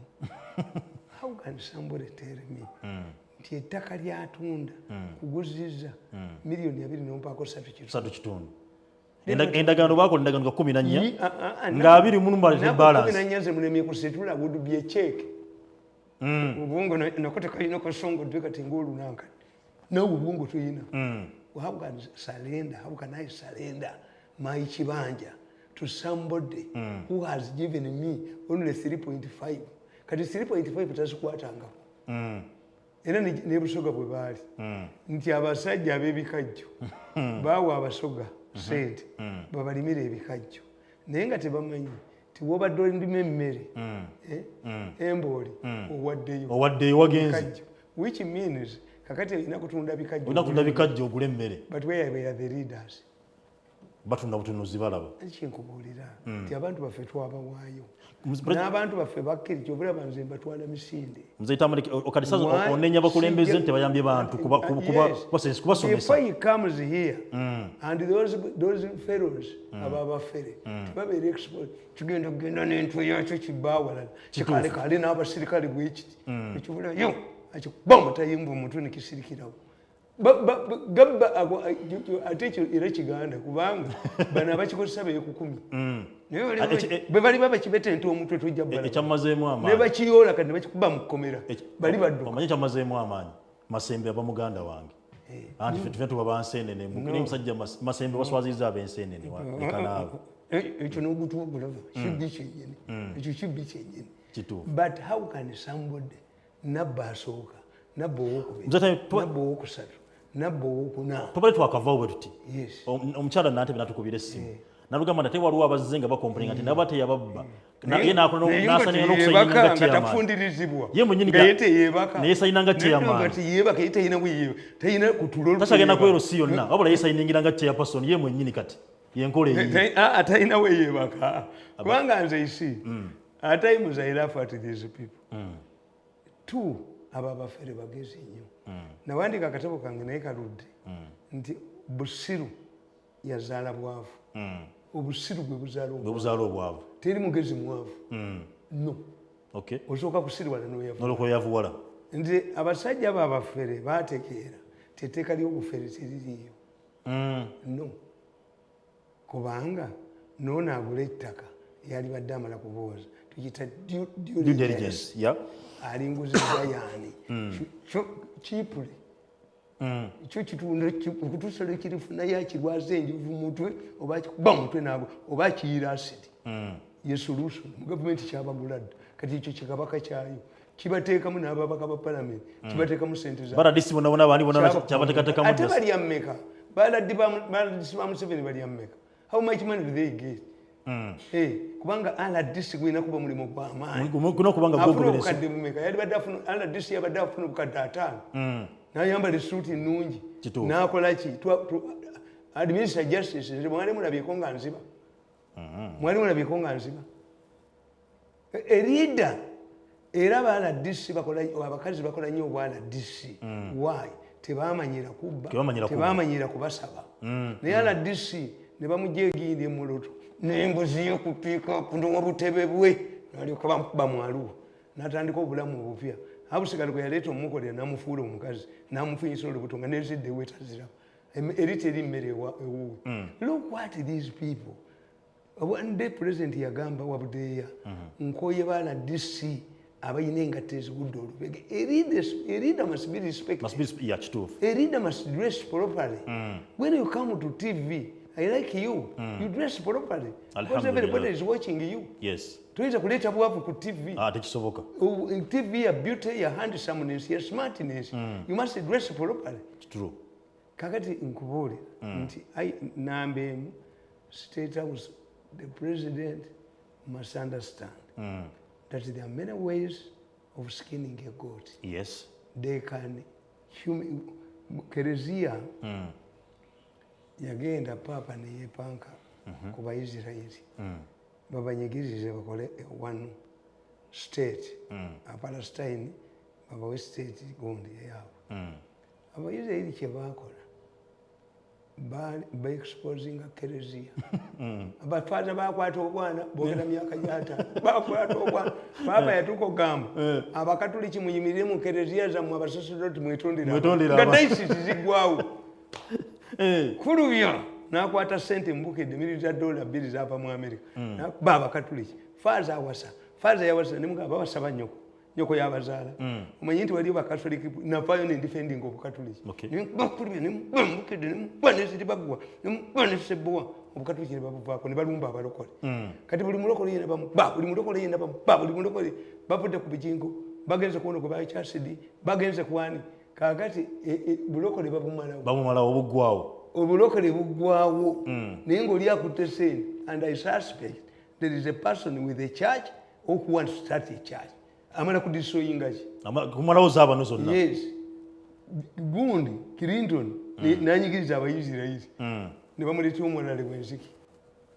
How can somebody tell me? Nti ettaka lyatunda kuguzizza miliyoni 2.3 kitundu. Endagaano bakola endagaano ga 14 nga 20 balance. 14 ze mulemye kusetula would be a check. Ubungo nakote kayino kasongo dweka tingulu nanka. No ubungo tuyina. How can surrender? How can I surrender my chibanja to somebody who has given me only 3.5? Kati 3.5 tasukwatanga. Era ne busoga bwe baali nti abasajja ab'ebikajjo baawa abasoga sente babalimira ebikajjo naye nga tebamanyi tiwobadde olima emmere embooli owaddeyo wagenze which means kakati olina kutunda bikajjo ogule emmere but where are the leaders batunda butunuzi balaba kinkubuulira nti abantu baffe twabawaayo n'abantu baffe bakkiriza obulaba nze mbatwala misinde Mzee Tamale okadisazo onenya bakulembeze nti bayambye bantu kubasomesa before he comes here and those fellows ababafere tibabeera export kigenda kugenda n'entwe yakyo kibaawalala kikalekale n'abasirikale bwekiti ekibula yo akikuba omutayimba omutwe nekisirikirawo gabba ate ekyo era kiganda kubanga bano abakikozesa beekukumi bwe bali babakibetenta omutwe tojja ekyamazeemu amaanyi ne bakiyoola kati ne bakikuba mu kkomera bali badduka omanyi ekyamazeemu amaanyi masembe aba muganda wange anti ffe tuba banseenene naye musajja masembe baswaziza ab'enseenene nekanaabo ekyo n'ogutwogulaba kibbi kyennyini ekyo kibbi kyennyini but how can somebody nabba asooka nabba owokubiri nabba owokusatu nabba owokuna tubale twakavaawo bwe tuti omukyala nantebe natukubira essimu nalugamba nate waliwo abazze nga bakompulinga nti naba teyababba ye nasanira n'okusayinanga naye sayina nga chairmantasagenda kwero si yonna wabula yesayiningira nga chairperson ye mwennyini kati yenkola atalina weyebaka kubanga nze isi times I laugh at these people two abo abafere bagezi nnyo nawandika akatabo kange naye kaludde nti busiru yazaala bwavu obusiru bwe buzaala obwavu teri mugezi mwavu no osooka kusirwala n'oyavuwala nti abasajja abo abafere baategeera tetteeka ly'obufere teririiyo no kubanga noonaagula ettaka yalibadde amala kubooza tukiyita due diligence alinguzibwa yaani cheaply ekyo kitundu okutuusa lwe kirifunayo akirwaza enjovu mutwe oba akikuba mutwe naago oba akiyira asidi ye solution mu gavumenti kyabagula dda kati ekyo kikabaka kyayo kibateekamu n'ababaka ba palamenti kibateekamu sente baradisi bonabona bandi bona kyabateekateekamu ate balya mmeka baladisi ba Museveni balya mmeka how much money do they get kubanga RDC gwina kuba mulimu gw'amaanyi obukadde mumeka yalibadde afuna RDC yabadde afuna obukadde 5 nayambala essuuti nnungi n'akola ki administer justice nze mwali mulabyeko nga nziba erida era abakazi bakola nnyo obwa RDC why tebamanyira kubba tebamanyira kubasaba naye RDC ne bamujja egindi emuloto n'embuzi yokupiika kunowa butebe bwe nalyoka bamukuba mwaluwa n'atandika obulamu obupya abusigala kwe yaleeta omukolera n'amufuula omukazi n'amufunyisa olubuto nga nezidde wetazira eri teri mmere ewuwe look what these people one day president yagamba wabudeeya nkoye baala DC abayina engatta ezigudde olubege a leader must be respected a leader must dress properly when you come to TV I like you. You dress properly. Because everybody is watching you. Yes. Tuweza kuleta bwavu ku TV. Tekisoboka. In TV ya beauty, ya handsomeness, ya smartness. You must dress properly. It's true. Kakati nkubuli. Nti nambe State House, the president must understand that there are many ways of skinning a goat. Yes. They can Kereziya yagenda papa neyepanka ku Baisirairi babanyigirize bakole one state Palestine babawe state gundi yaabo Abaisirairi kyebakola ba-exposinga Kereziya abafaza bakwata obwana bogera myaka gyata bakwata obwana papa yatuko gamba abakatuliki muyimirire mu Kereziya zammwe abasaserdoti mwetondera nga daisiti zigwawo kulubya nakwata sente mbukidde milita dola 2 zava mu America baba katuliki faza yawasa nemuga bawasaba nyoko yabazaala omanyi nti waliyo bakatoliki nafayo ne defending obukatuliki bakulubya nembukidde nembaneziti bagwa nembanesebwa obukatuliki ne babuvaako ne balumba abalokole kati buli mulokole yena buli mulokole yena buli mulokole bavudde ku bijingo bagenze kuona ku bakyasidi bagenze kuwani kakati bulokole babumalawo obuggwawo obulokole buggwawo naye ng'oli akutte sente, and I suspect there is a person with a church who wants to start a church. Amala kudistroyinga ki? Kumalawo zaabano zonna. Yes. Gundi Clinton nanyigiriza abayisirayiri ne bamuleeta omulala bwenziki.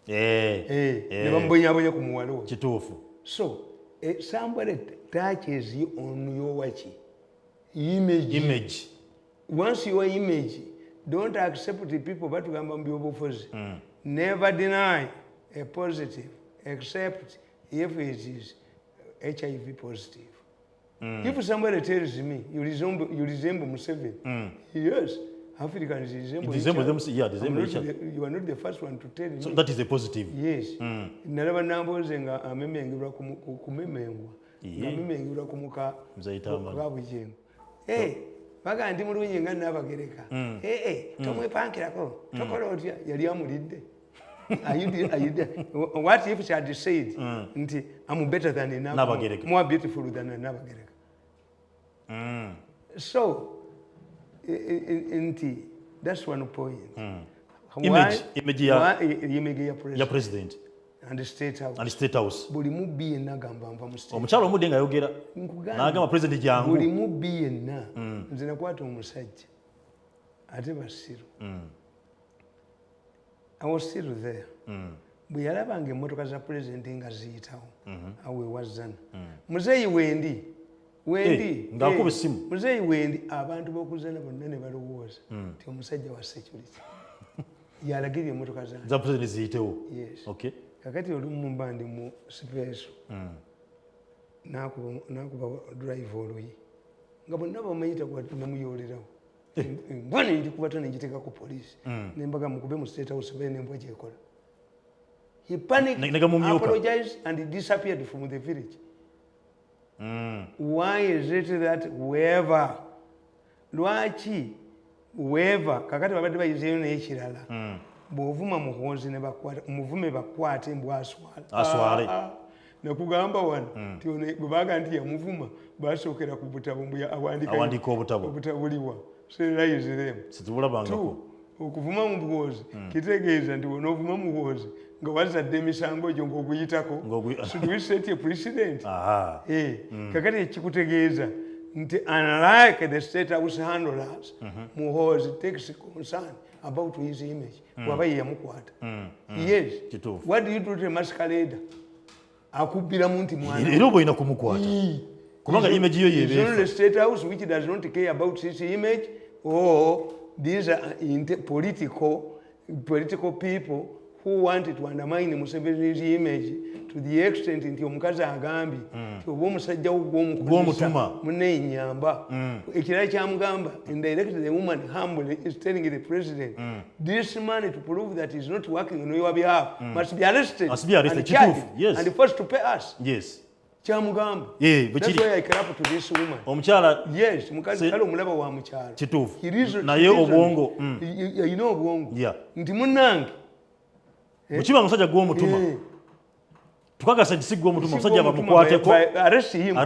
Ne bamubonyabonya ku muwalo. Kituufu. So somebody touches you on your watch. Image. Once your image, don't accept the people but never deny a positive, except if it is HIV positive. If somebody tells me you resemble Museveni, yes, Africans resemble them. Yeah, you are not the first one to tell me. So that is a positive. Yes. Nalaba namboze nga amemengirwa kumemengwa. Amemengirwa kumuka bwabujengo. Baga ndi mulungi nga nabagereka. Tomwepankirako. Tokola otya yali amulidde. What if she had said, I'm better than Nabagereka, more beautiful than a Nabagereka? So, that's one point. Image ya president and the state house. And the state house. Buli mubbi yenna gamba nva mu state. Omukyalo omudde nga ayogera n'agamba president jangu. Buli mubbi yenna nze nakwata omusajja ate basiru. I was still there. Bwe yalabanga emmotoka za president nga ziyitawo awe wazana. Muzeeyi wendi ng'akuba essimu. Muzeeyi wendi abantu b'okuzana bonna ne balowooza nti omusajja wa security yalagirira emmotoka za president ziyitewo. Yes. Okay. Kakati olumu mba ndi mu space nakuba drive oluyi nga bonna bamanyita namuyolerawo mbona njikuba nenjiteeka ku poliisi nembaga mukube mu state house bene embwa gyekola. He panicked, apologized and he disappeared from the village. Why is it that whoever lwaki whoever kakati babadde bayizeeyo n'ekirala bw'ovuma muhonzi ne bakwata muvume bakwate embwa aswale nakugamba wano bwe baga nti yamuvuma basookera ku butabo awandika obutabo obutabuliwa serayiziremu situbulabangako okuvuma mu buwozi kitegeeza nti wonoovuma mu buwozi nga wazadde emisango egyo ng'oguyitako siduiseti president kakati ekikutegeeza nti unlike the state house handlers muhoozi takes concern about his image waba ye yamukwata. Yes. What do you do to a masquerader? Akubbiramu nti mwana era oba olina kumukwata kubanga image yo yebeefa. It's only the state house which does not care about his image, or these are political people who wanted to undermine Museveni's image to the extent nti omukazi agambye nti oba omusajja gw'omutuma muneenyamba ekirala kyamugamba indirectly the woman humbly is telling the president this man to prove that he's not working on your behalf must be arrested and charged and forced to pay us. Yes. Kyamugamba. That's why I care up to this woman. Omukyala. Yes, mukazi kale omulaba wa mukyala. Kituufu. Naye obwongo. You know obwongo. Nti munnange mukiba musajja gw'omutuma tukagasa nti si gw'omutuma omusajja bamukwateko arrest him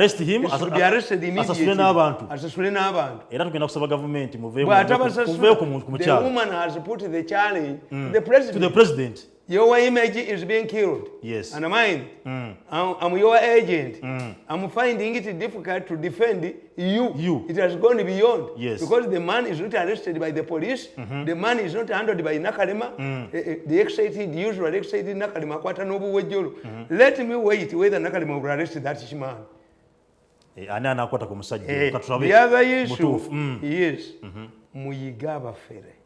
asasule n'abantu era tugenda kusaba gavumenti muveeyo ku mukyalo. The woman has put the challenge to the president. Your image is being killed. Yes. And mine. I'm your agent. I'm finding it difficult to defend you. It has gone beyond. Yes. Because the man is not arrested by the police. The man is not handled by Nakalema. The excited, usual excited Nakalema. Let me wait whether Nakalema will arrest that man. The other issue is Muyigaba Fere.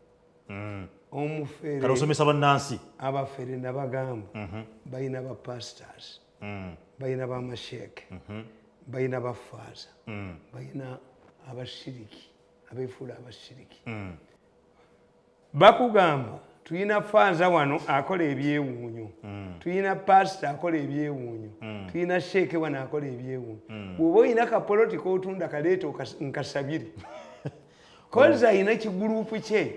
Kalosomesa bannansi abafere nabagamba balina ba pastors balina ba masheke balina ba faza balina abashiriki abefuula abashiriki bakugamba tulina faza wano akola ebyewuunyo tulina pastor akola ebyewuunyo tulina sheke wano akola ebyewuunyo bw'oba olina kapolitika otunda kaleeta nkasabire koza ina kigurupu kye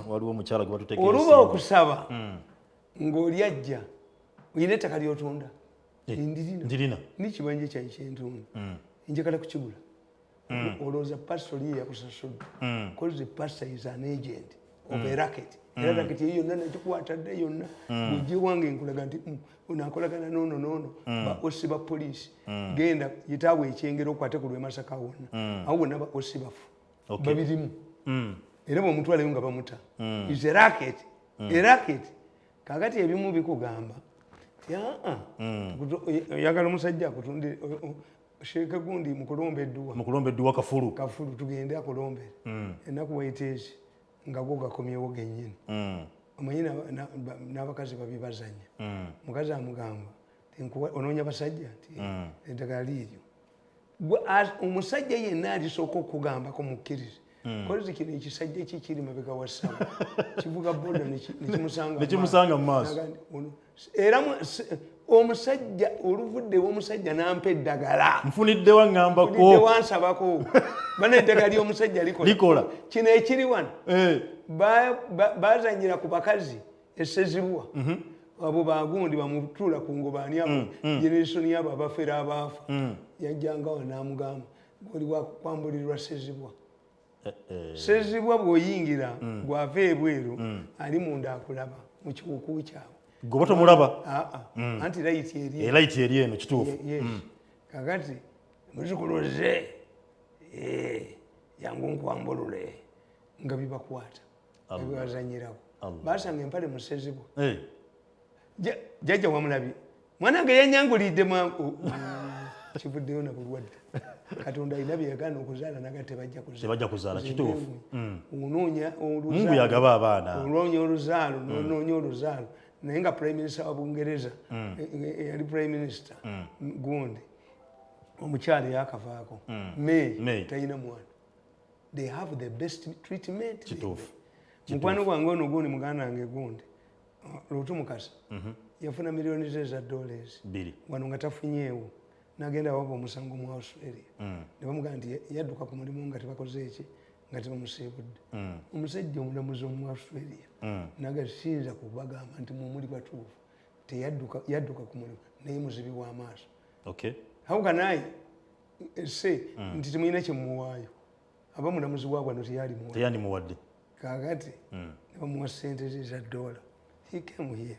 waliwo omukyala gwe batutegeeza oluba okusaba ng'oli ajja olina ettaka ly'otunda ndirina nikibanja kyange kyentunda njagala kukigula olowooza pastor ye yakusasudde because the pastor is an agent of a racket. Era racket yonna nekikukwata dde yonna bw'ojja wange nkulaga nti onaakolagana noono ba osi ba poliisi genda yitaawo ekyengero okwate ku lw'e Masaka wonna awo wonna ba osi bafu babirimu era bw'omutwalayo nga bamuta is a racket a racket kakati ebimu bikugamba oyagala omusajja akutundire Sheeka gundi mukulombeddwa kafulu tugende akolombere ennaku waiteezi nga go gakomyewo gennyini omanyi n'abakazi babi bazanya mukazi amugamba onoonya basajja nti eddagala liiryo omusajja yenna alisooka okugambako mukkirize kozi kino ekisajja kikiri mabega wa ssabo kivuga boda nekimusanga mu maaso era omusajja oluvuddewo omusajja nampa eddagala nfunidde waŋŋambako wansabako bana eddagala ly'omusajja likola kino ekiri wano bazanyira ku bakazi esezibwa abo bagundi bamutuula ku ngobaani abo generation yabo abafera abaafa yajjangawo n'amugamba oli wakwambulirwa sezibwa sezibwa bw'oyingira gwava ebweru ali munda akulaba mu kiwuku kyabwe goba tomulaba anti layiti eri eno kituufu kakati muzikuloze yangu nkwambulule nga bibakwata ebibazanyirawo basanga empale musezibwa jjajja wamulabye mwana nga yanyangulidde kivuddeyo nabulwadde katonda alina byeyagaana okuzaala naga tebajja kuzaala kituufu mungu yagaba abaana olwonya oluzaalo nonoonya oluzaalo naye nga prime minister wa bungereza eyali prime minister gundi omukyala yakavaako May talina mwana they have the best treatment kituufu mukwano gwange ono gundi muganda wange gundi Lutu Mukasa yafuna milioni ze za dollars wano nga tafunyeewo n'agenda waba omusango mu Australia ne bamugamba nti yadduka ku mulimu nga tebakoze eki nga tebamusiibudde omusajja omulamuzi omu Australia n'agasinza kubagamba nti mumuli batuufu yadduka ku mulimu naye muzibi w'amaaso how can I say nti temulina kyemuwaayo aba mulamuzi waabwe no teyandimuwadde kakati ne bamuwa ssente ze za dola. He came here,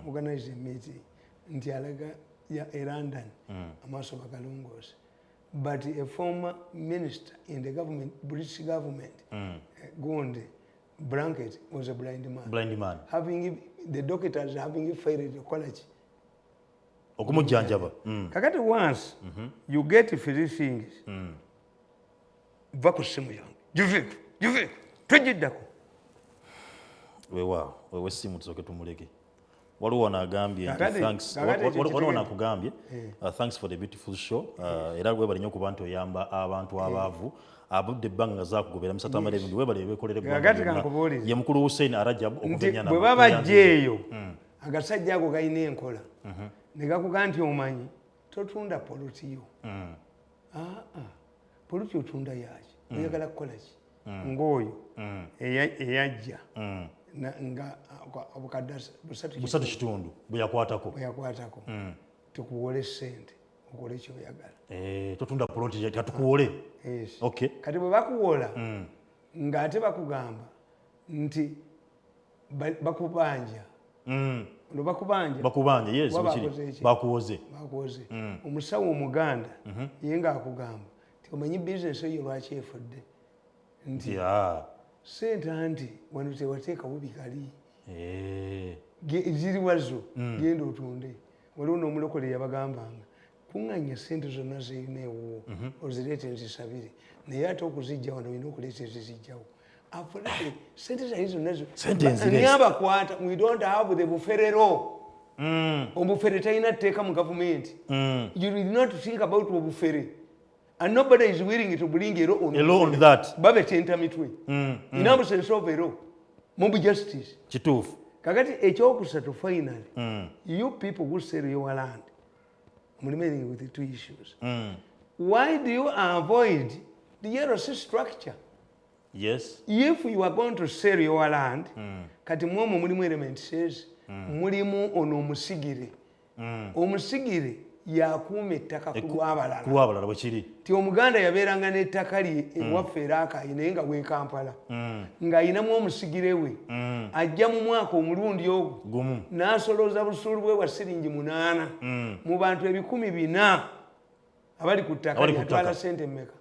organized a meeting nti alaga ya London amaaso bagalongoosa. But a former minister in the government, British government, Gonde Blanket was a blind man. Having the doctors having failed the college. Okumujjanjaba. Kakati once you get three things. Vako simu yangu. Juve. Tujiddako. Wewe simu tusoke tumuleke. Waliwo wanagambye thanks. Waliwo wanakugambye thanks for the beautiful show. Era webali nnyo ku bantu oyamba abantu abaavu. Abudde ebbanga zaakugobera musata Tamale ebintu webali bekolere gwa. Ye mukulu Hussein Arajab okuvenya na. Bwe baba jeeyo. Agasajja ago galina enkola. Ne gakuga nti omanyi totunda polutiyo. Politi otunda yaki. Oyagala kukola ki? Ng'oyo eyajja nga obukadasa busatu kitundu bwe yakwatako tukuwole ssente okole ekyoyagala totunda poloti katukuwole kati bwe bakuwola ng'ate bakugamba nti bakubanja bakubanja yes bakuwoze omusawo omuganda ye ng'akugamba ti omanyi bizinesi eyo lwaki efudde nti sente anti wano tewateekawo bikali ziri wazo genda otunde. Waliwo n'omulokole yabagambanga kuŋŋanya sente zonna zirineewo ozireete nzisabire naye ate okuzijja wano olina okuleeta ezizijjawo afulake sente zali zonna ni abakwata we don't have the buferero obufere talina tteeka mu gavumenti you did not think about obufere. And nobody is willing to bring a law on that. Babe tenta mitwe. In absence of a law. Mob justice. Chitufu. Kakati ekyokusatu finally. You people who sell your land. I'm remaining with the two issues. Why do you avoid the LLC structure? Yes. If you are going to sell your land, kati mwomo mulimu element says mulimu ono omusigire. Omusigire yakuuma ettaka ku lw'abalala bwe kiri ti omuganda yabeeranga n'ettaka lye ewaffe eraakayi naye nga bwe Kampala ng'ayinamu omusigire we ajja mu mwaka omulundi ogwo n'asolooza busuulu bwe bwa siringi 8 mu bantu 400 abali ku ttaka yatwala ssente mmeka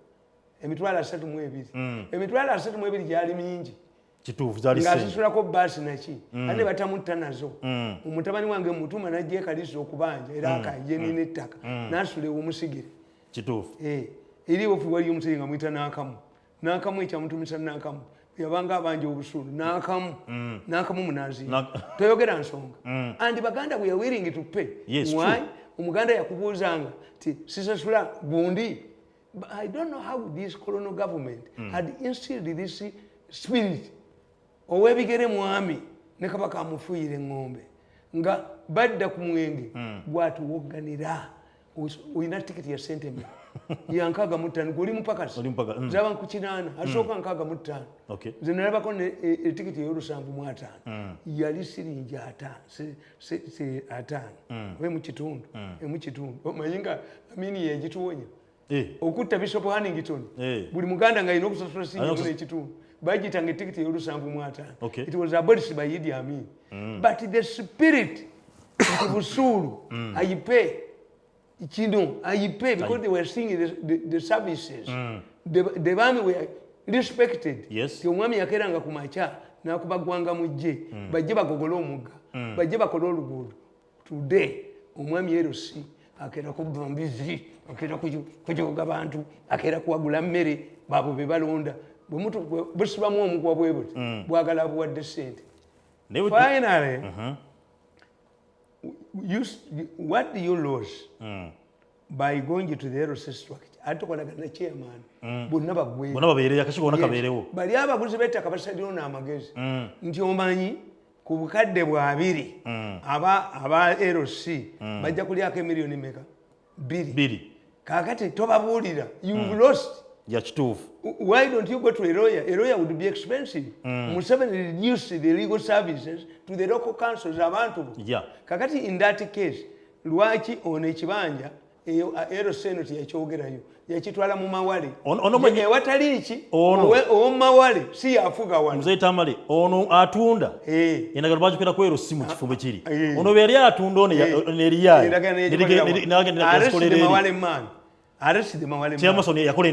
emitwalo 32 emitwalo 32 gyali mingi kituufu zali ng'azisulako baasi naki ate batamutta nazo omutabani wange mutuma najja ekaliisa okubanja era akaye nina ettaka n'asula ew'omusigire kituufu eriwo fe waliyo omusigire nga muyita n'akamu ekyamutumisa n'akamu yabanga abanja obusuulu n'akamu munaziina toyogera nsonga andi baganda bwe yawiringi tuppe why omuganda yakubuuzanga ti sisasula gundi. I don't know how this colonial government had instilled this spirit owebigere mwami ne kabaka amufuuyira eŋŋombe nga badda ku mwenge bwatuwogganira olina tikiti ya sente mmeka ya 65 guli mupakasi zaba ku 8 asooka 65 nze nalabako etikiti ey'olusanvu yali siringi 5 oba emukitundu omanyi nga amini yegituwonya okutta Bishop Hannington buli muganda nga alina okusasula siringi n'ekitundu bagitanga etikiti ey'olusanvu. It was abolished by Idi Amin. But the spirit of busuulu ayipe ayipe because they were seeing the services. The bami were respected. Ti omwami yakeranga ku makya n'akubagwanga mu gye bajje bagogole omugga bajje bakole oluguudo. Today omwami yerosi akera kubba mbizi akera kujoga bantu akera kuwagula mmere babo be balonda busibamu omugwa bwe buti bwagala buwadde ssente. Finally, what do you lose by going to the LC structure? Atukolagana na chairman bonna babeereyo akasi konna kabeerewo bali abaguzi b'ettaka basalirawo n'amagezi nti omanyi ku bukadde bwa 2 aba LC bajja kulyako emiliyoni meka 2 kakati tobabuulira you've lost. Why don't you go to a lawyer? A lawyer would be expensive. Museveni reduced the legal services to the local councils abantu. Kakati in that case lwaki ono ekibanja eroseno teyakyogerayo yakitwala mu mawale ewatali ki ow'omumawale si yafuga wano Mzee Tamale ono atunda endagala bagikwera ku erosi mu kifo bwe kiri ono be yali atunda ono eriyayo arrested mawale Chairman yakola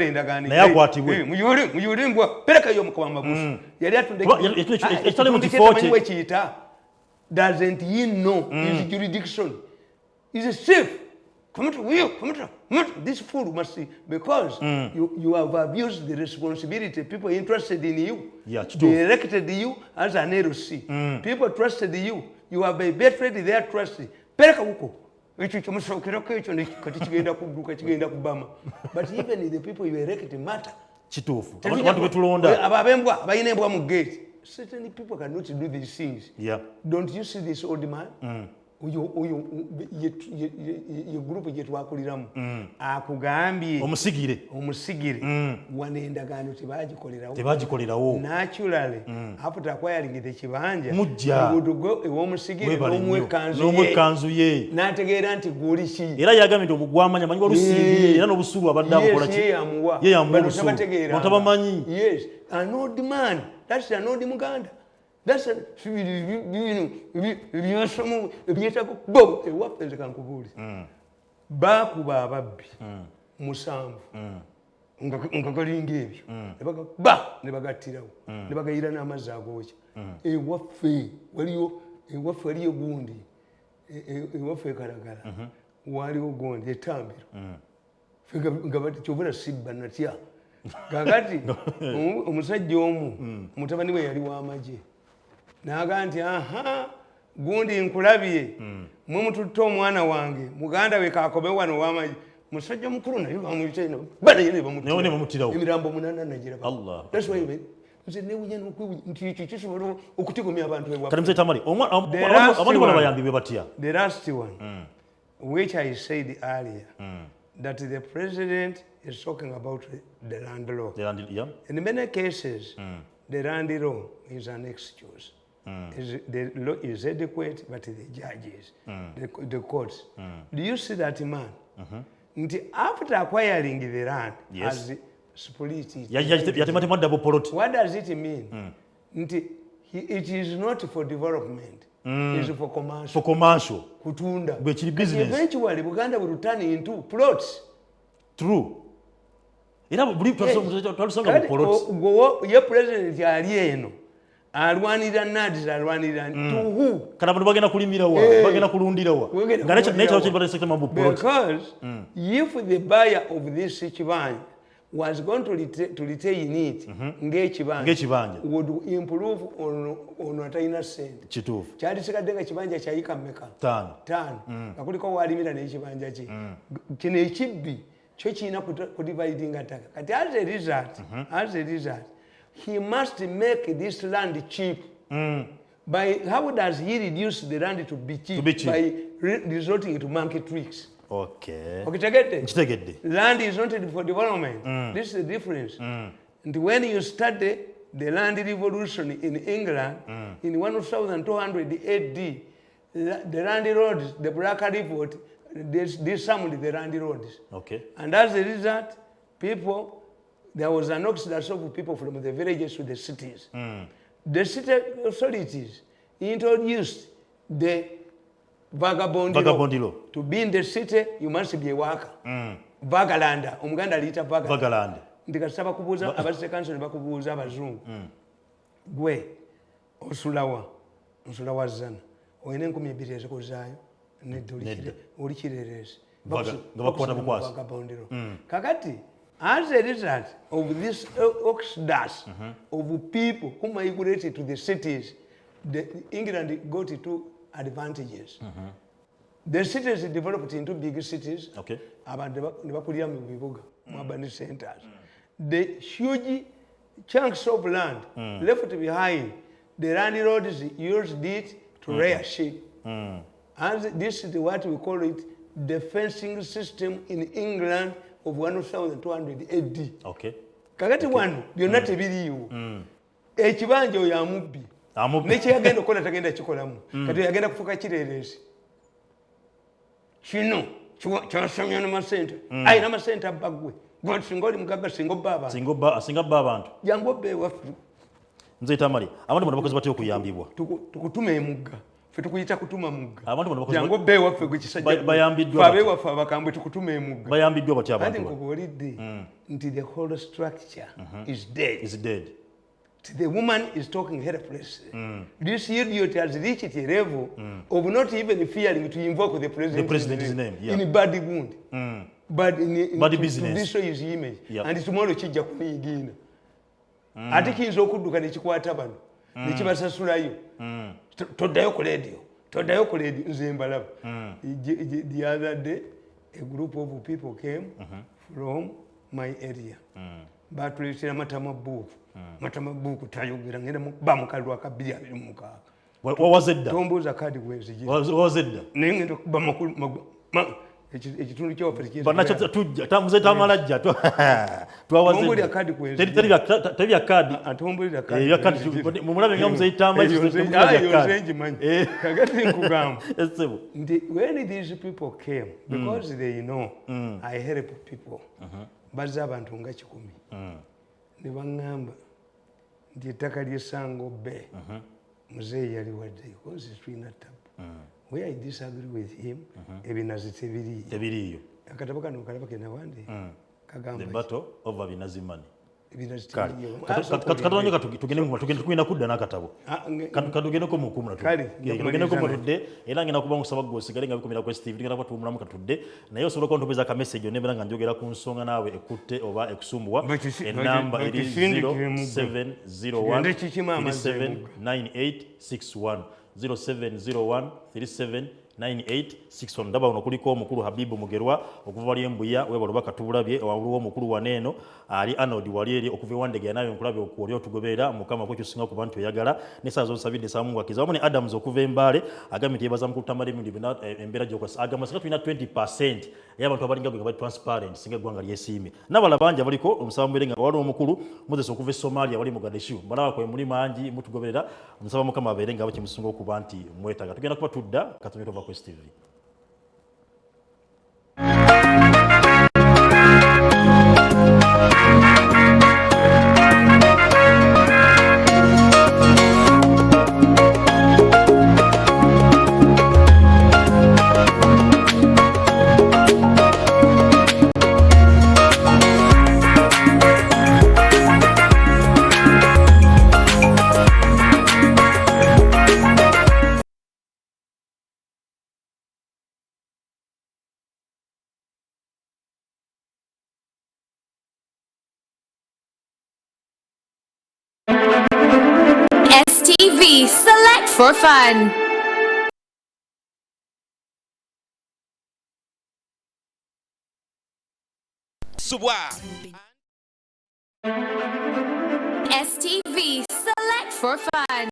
endagaano naye akwatibwe muyulimbwa perekayo mukama busu yali atunda ekitale mu kifo kye kiyita doesn't he know his jurisdiction is a safe. Come on, this fool must see because you have abused the responsibility. People interested in you. They elected you as an LC. People trusted you. You have betrayed their trust. Pereka huko. Ekyo kyomusokerako ekyo kati kigenda kudduka kigenda kubama. But even the people you elected matter. Kituufu. Abantu betulonda. Ababembwa bayina embwa mu gate. Certainly people cannot do these things. Don't you see this old man? Ye group gye twakuliramu akugambye omusigire wano endagaano tebagikolerawo naturally after acquiring the kibanja ogudugo ew'omusigire n'omwekanzu ye n'ategeera nti guli ki era yagambye nti obugwamanya manyi walusimbi era n'obusuulu abadde abukola ki ye yamuwa obusuulu otabamanyi yes an old man that's an old Muganda. That's a byasomo ebyetako bo ewaffe nze kankubuuli baakuba ababbi 7 nga galinga ebyo ne bagattirawo ne bagayira n'amazzi agookya ewaffe waliyo gundi ewaffe ekalagala waliwo gundi etambiro kyovula sibba natya kakati omusajja omu mutabani we yali w'amagye naga nti gundi nkulabye mwe mututte omwana wange muganda we kakobe wano w'amagye musajja mukulu naye bamuyita bamutirawo emirambo 8 nagira that's why nze newunya n'okwebunya nti ekyo kisobola okutigomya abantu abantu bona bayambibwe batya. The last one which I said earlier that the president is talking about the land law. In many cases the land law is an excuse. the law is adequate, but the judges, the courts. Do you see that man? After acquiring the land, yes, as split it. What does it mean? It is not for development. It's for commercial. For commercial. Kutunda. Business. Eventually, Uganda will turn into plots. True. Era believe twalusanga mu plots. Ye president ali eno. Alwanira nadi alwanira to who? Kana bantu bagenda kulimira wa, bagenda kulundira wa. Ngale nacho chipata sector mambo plots. Because if the buyer of this chibanja was going to retain it, ngechibanja would improve on ataina sente. Chitufu. Chali sikadenga chibanja chaika meka. 5. Akuliko walimira ne chibanja chi. Kine ekibi kyo kina kudivide ngataka. Kati as a result, he must make this land cheap. By how does he reduce the land to be cheap? By resorting to market tricks. Okay. Okay, land is not for development. This is the difference. And when you study the land revolution in England in 1200 AD, the land roads, the Black Revolt, they summoned the land roads. Okay. And as a result, there was an exodus of people from the villages to the cities. The city authorities introduced the vagabond law. To be in the city, you must be a worker. Vagalanda. Umuganda liita Vagalanda. Ndikasaba kubuuza abasite kansoni bakubuuza abazungu. Gwe osulawa. Osulawa zana. Oyina 2,000 ezikozaayo. Nedda oli kirerezi. Gabakwata bukwasi. Vagabond law. Kakati, as a result of this exodus of people who migrated to the cities, England got two advantages. The cities developed into big cities. Okay. Urban centers. The huge chunks of land left behind, the landlords used it to rear sheep. And this is what we call it the fencing system in England of 1200 AD. Okay. Kakati wano byonna tebiriiwo. Ekibanja oyo amubbi. Nekyagenda okukola tagenda kikolamu. Kati yagenda kufuuka kireereesi. Kino kyasomya n'amasente. Ayina amasente abba ggwe. Gwe singa oli mugagga singa obba abantu. Singa abba abantu. Jangu obba ewaffe. Nze Tamale, abantu bano bakozi batya okuyambibwa. Tukutuma emugga. Ffe tukuyita kutuma mugga. Abantu bano bakozi jangu obba ewaffe gwe kisajja. Bayambiddwa. Ffe abewaffe abakambwe tukutuma emugga. Bayambiddwa batya abantu. Ate nkubuulidde nti the whole structure is dead. Is dead. The woman is talking helplessly. This idiot has reached a level of not even fearing to invoke the president's name in bad wound, but in bad business. To destroy his image. And tomorrow kijja kumiyigiina. Ate kiyinza okudduka ne kikwata bano ne kibasasulayo. Toddayo ku radio. Nze mbalaba. The other day, a group of people came from my area. Batuleetera matamabuuku. Matamabuuku tayogera ngenda bamukalwa ka 226. What was it? Tombuuza kadi gwezijira. What was it? Nengenda kuba makulu ekitundu ky'offe kizo. Banacha tujja tamuze tamalajja twawaze. Tombulira kadi gwezijira. Tebya kadi. Atombulira kadi. Ya kadi mumulabe nga muze itamba kagati nkugamba. Esebo. When these people came, because they know I help people. Bazze abantu nga 10. Ne baŋŋamba nti ettaka ly'essango bbe muzeeyi yali wadde because tulina tabu. Where I disagree with him, ebinazi tebiriiyo. Akatabo kano kalaba ke nawandi kagamba the battle over binazi money. Ebinazi tebiriiyo. Katonda tugenda kudda n'akatabo. Katugendeko mu kumula tudde. Tugendeko mu tudde era ngenda kuba nkusaba gwe osigale nga bikomera ku Steve tugenda kutuumulamu katudde naye osobola okuntobeza ka message onebera nga njogera ku nsonga naawe ekutte oba ekusumbuwa enamba eri 0701 379861 0701 9861 ndaba ono kuliko omukulu Habibu Mugerwa okuva wali Embuya webalo bakatubulabye waliwo omukulu waneno ali Arnold wali eri okuva Wandege nawe nkulabye okuwali otugoberera mukama kwecho singa ku bantu yagala nesa zo sabide samu wakiza wamone Adams okuva Embale agambye yebaza mukulu Tamale Mirundi embera gyokasa agamba singa tulina 20% y'abantu abalinga bwe transparent singa gwanga lyesiime nabala banja baliko omusambere nga wali omukulu Moses okuva Somalia wali Mogadishu balaba kwa muri manji mutugoberera omusaba mukama aberenga bakimusunga okuba nti mwetaga tugenda kuba tudda katumye tova Quest TV. STV, select for fun. STV, select for fun.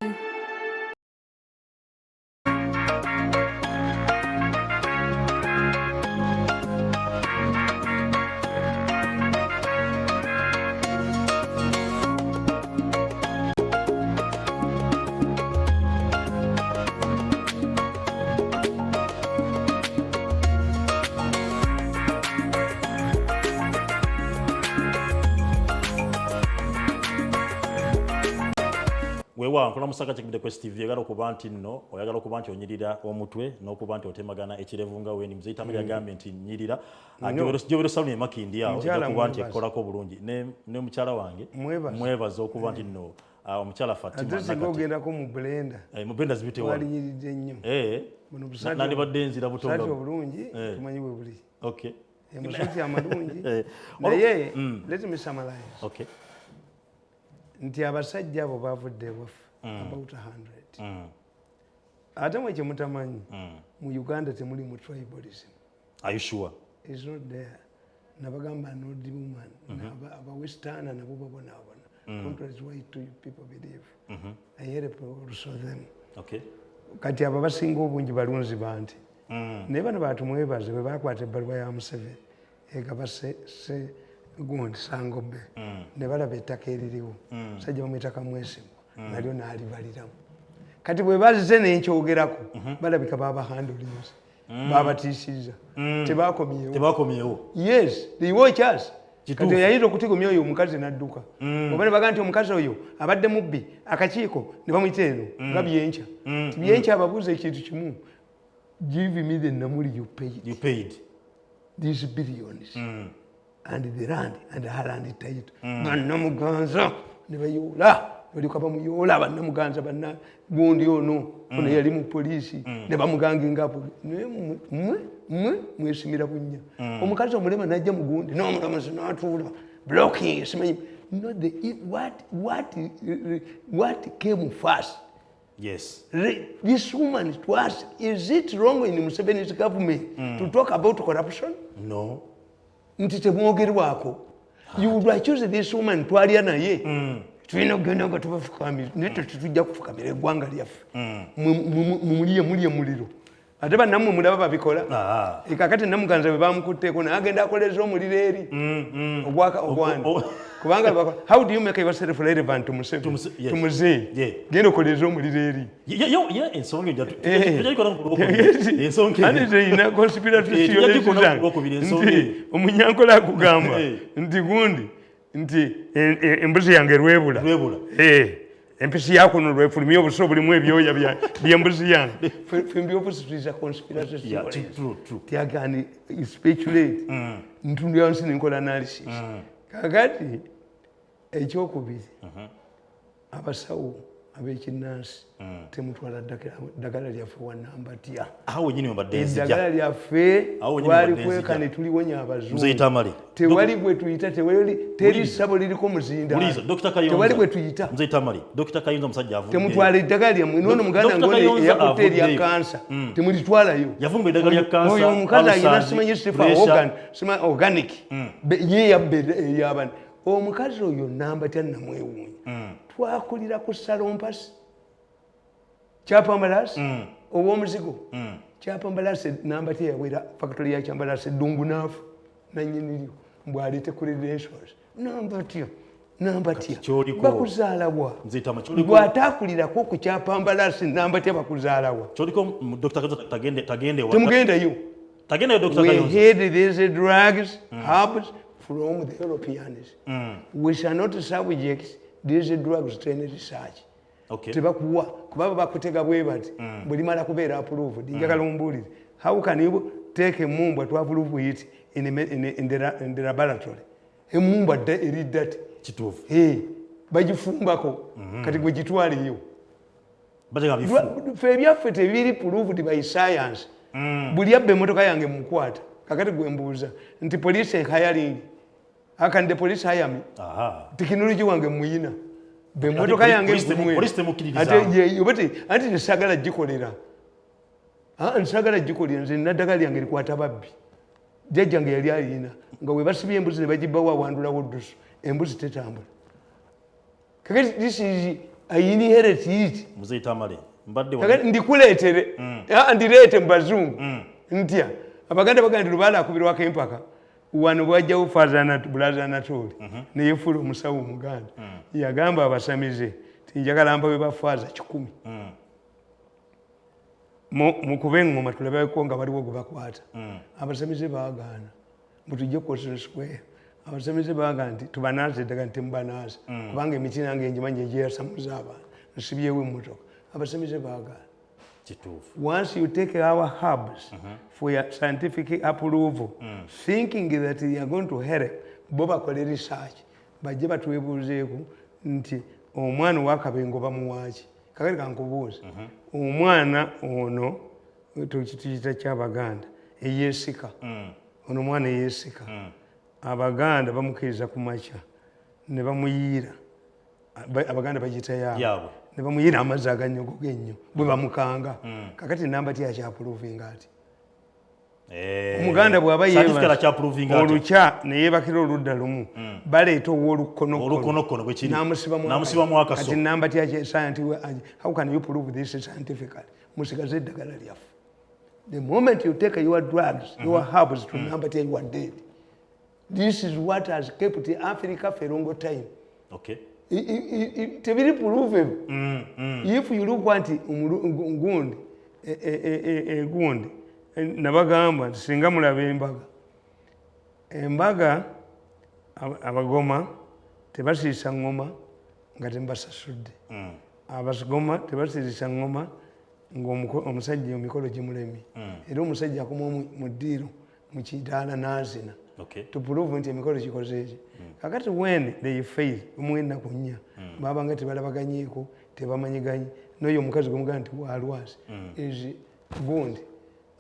Wewa nkula musaka chekide Quest TV yagala okuba nti nno oyagala okuba nti onyirira omutwe n'okuba nti otemagana ekirevunga weni muzeyita muri agambe nti nyirira jobero saluni makindi awo okuba nti ekolako bulungi ne mukyala wange mwebaza okuba nti nno omukyala Fatima atese ogenda ko mu blender mu blender zibite wali nyiridde nnyo muno busati nandi badde nzira butonga busati obulungi tumanyi bwe buli okay musati amalungi naye let me summarize okay nti abasajja abo bavudde ewaffe about 100 ate mwe kyemutamanyi mu Uganda temuli mu tribalism. Are you sure? It's not there. Nabagamba no woman aba westerner nabo babona contrary to what people believe. I hear also them. Okay. Kati aba basinga obungi balunzi banti naye bano bantu mwebaze bwe bakwata ebbaluwa ya Museveni egabase gundi Sangobe ne balaba ettaka eririwo sajja bamwetaka Mwesimbu nalyo n'alibaliramu kati bwe bazize n'enkyogerako balabika babahandolinze babatiisizza tebakomyewo yes they watch us kati yayita okutigomya oyo omukazi n'adduka oba ne baga nti omukazi oyo abadde mubbi akakiiko ne bamuyita eno nga byenkya tibyenkya ababuuza ekintu kimu give me the namuli you paid these billions and the land and her land title bannamuganza ne bayoola balika bamuyoola bannamuganza banna gundi ono ono yali mu poliisi ne bamuganga engapo mwesimira bunnya omukazi omulema najja mu gundi n'omulamuzi n'atuula blocking simanyi not the what came first. Yes. This woman to us, is it wrong in Museveni's government to talk about corruption? No. You would accuse this woman to Ariana ye. Twino genda nga tubafukamira neto tujja kufukamira eggwanga lyaffe mumuliye muliro ate bannamwe mulaba babikola ekakati namuganza bwe bamukutteeko naye agenda akoleza omuliro eri ogwani kubanga how do you make yourself relevant to muzeeyi genda okoleza omuliro eri ina conspiracy theories omunyankola akugamba nti gundi nti embuzi yange rwebula empisi yakuno lwefulumya obuso bulimu ebyoya byembuzi yange fembyobusi tuliza conspiracy tiagani speculate ntundu yansi nenkola analysis kakati ekyokubiri abasawo abekinnansi temutwala ddagala lyaffe wanambatya awo nyini mbadde eddagala lyaffe twali kweka ne tuliwonya abazungu tewali bwe tuyita teri ssabo liriko muzindaatewali bwe tuyita temutwala eddagala lyammwe noono muganda ngone eyakutte erya kansa temulitwalayo oyo omukazi ayina simanyi sifa organic ye yabba eryabana omukazi oyo nambatya namwewuunya twakulira ku salompasi kyapambalasi obwomuzigo kyapambalasi nambatya yawera factory ya kyambalasi dungunaafu nanyiniryo mbwaleete credentials nambatya bakuzaalawa bw'ataakulirako ku kyapambalasi nambatya bakuzaalawa temugendayo we hid these drugs herbs from the Europeans we shall not subject these drugs to any research tebakuwa kubaba bakutega bwe bati bulimala kubeera approved njagala ombulire how can you take emumbwa to approve it in the laboratory emumbwa eridati kituufu bagifumbako kati gwe gitwaleyo fe ebyaffe tebiri proved by science buli abba emmotoka yange mukwata kakati gwe mbuuza nti police hiring can the police hire me technology wange muyina bemmotoka yange anti nesagala gikolera nsagala gikolera nze naddagala yange likwata babbi jjajjange yali alina nga we basibye embuzi ne bagibbawo awandulawo ddusu embuzi tetambula kakati this is inherit it ndikuleetere ndireete mu bazungu ntya abaganda baganda lubaala akubirwako empaka wano bwajjawo bulaza anatoli neyefuula omusawo omuganda yagamba abasamize tinjagala mpa bwe bafaaza 10 mukube eŋŋoma tulabeko nga waliwo gwe bakwata abasamize baagaana mutujje Cotton Square abasamize baagaana nti tubanaaza eddagala ntimubanaaza kubanga emiti nange enjimanyi egyeyasamuza abantu nsibyewo emmotoka abasamize baagaana once you take our herbs for your scientific approval thinking that you are going to help bo bakole research bajje batwebuuzeeko nti omwana owakabengo bamuwaaki kakati kankubuuza omwana ono tukiyita kyabaganda eyeesika ono omwana eyeesika abaganda bamukkiriza ku makya ne bamuyiira abaganda bagiyita yaabwe ne bamuyiira amazzi aganyogoga ennyo bwe bamukanga kakati namba tyakyapuruvinga ati omuganda bw'aba olukya ne yeebakira oludda lumu baleeta ow'olukonokono namusibamu kati namba how can you prove this scientifically musigaze eddagala lyaffe the moment you take your drugs your herbs to namba tya you are dead this is what has kept Africa for a long time tebiri provable if you look at ngundi gundi nabagamba nti singa mulaba embaga abagoma tebasiisa ngoma nga tembasasudde abagoma tebasiisa ngoma ng'omusajja emikolo gimulemi era omusajja akoma mu ddiiro mu kitaala n'azina to prove nti emikolo gikoze eki kakati when they fail omwenda ku nnya babanga tebalabaganyeeko tebamanyiganye n'oyo omukazi gwe mugamba nti walwazi is gundi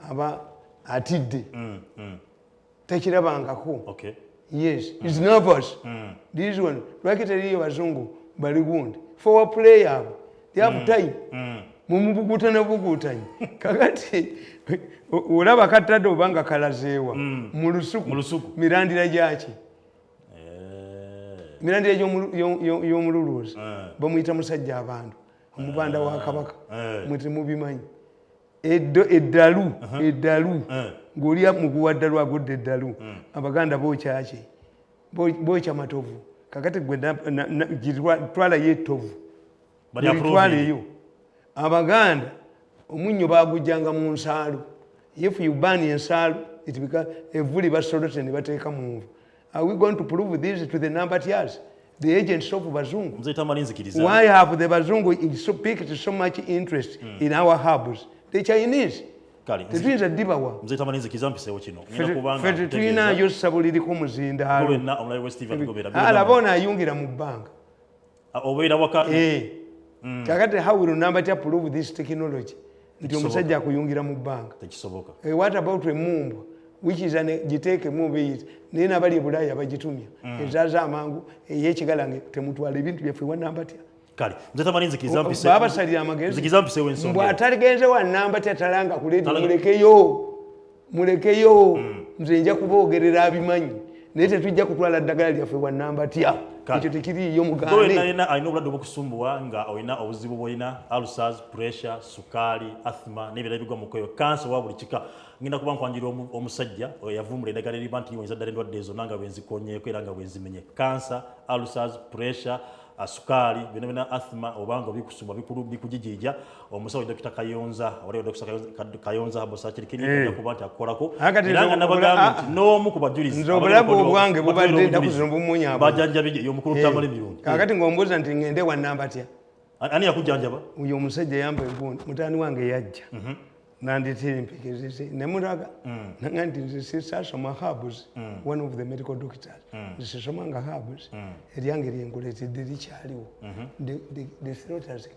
aba atidde tekirabangako yes is nervous this one lwakiteriyo bazungu bali gundi for a player they have time mumubugutana kakati olaba katadde obanga kalazeewa mu lusuku mirandira gyaki mirandira y'omululuuzi bamuyita musajja abantu omubanda wa kabaka mwete mubimanyi eddalu ng'oli muguwa ddalu agudde eddalu abaganda bokyaki bokya matovu kakati gwe twalayo ettovu twaleyo abaganda omunnyo bagujjanga mu nsaalu if you burn ensaalu evvu libasolote ne bateeka mu nvu are we going to prove this to the numbertiers the agents of bazungu why have the bazungu picked so much interest in our herbs the Chinese tetuyinza ddibawa ffe tetulinayo ssabo liriko muzindaalo alaba ono ayungira mu bbanga kakati how will number to prove this technology nti omusajja akuyungira mu bbanga tekisoboka what about emumbu which is giteeke mumbu eyita naye n'abali ebulaaya bagitumya ezaaza amangu ey'ekigalange temutwala ebintu byaffe wa namba tya kale nze Tamale nzikirizampise babasalira amagezi nzikirizampise wensonga mbw ataligenze wa namba tya talanga kuledi mulekeyo nze nja kuboogerera abimanyi naye tetujja kutwala ddagala lyaffe wa namba tya ekyo tekiriiyo mugaane alina obulwadde obwokusumbuwa nga olina obuzibu bwolina ulcers pressure sukaali asthma n'ebirala ebigwa mu kkoyo kansa wa buli kika ngenda kuba nkwanjira omusajja yavumbula eddagala eriba nti oyinza ddala endwadde ezo nanga bwenzikonyeeko era nga bwenzimenye kansa ulcers pressure sukaali byonna asthma obanga bikusumba bikujijija omusawo Dr. Kayonza waliwo Dr. Kayonza bosakirikini kuba nti akolako era nga nabagambye nti n'omu ku bajulizi nze obulabu obwange bubadde ennaku zino bumunyabo bajjanjabi y'omukulu Tamale Mirundi kakati ng'ombuuza nti ngende wa namba tya ani yakujjanjaba uyo omusajja yamba engundi mutaani wange yajja nanditira empekezeze nemulaga nanga nti nze sisasoma herbs one of the medical doctors nzisomanga herbs eryange lyenkuleetedde likyaliwo the throat has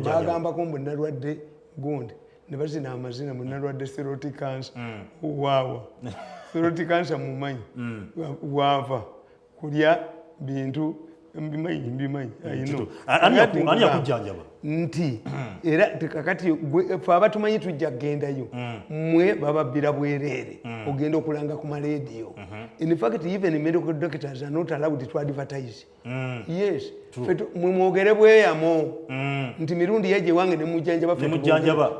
bagambako mbu nalwadde gundi ne bazina amazina mbu nalwadde throat cancer waawa throat cancer mumanyi waava kulya bintu mbimanyi ani yakujjanjaba nti era kakati fe abatumanyi tujja kugendayo mmwe bababbira bwereere ogenda okulanga ku marediyo in fact even medical doctors are not allowed to advertise yes mwe mwogere bweyamo nti Mirundi yaje wange nemujjanjaba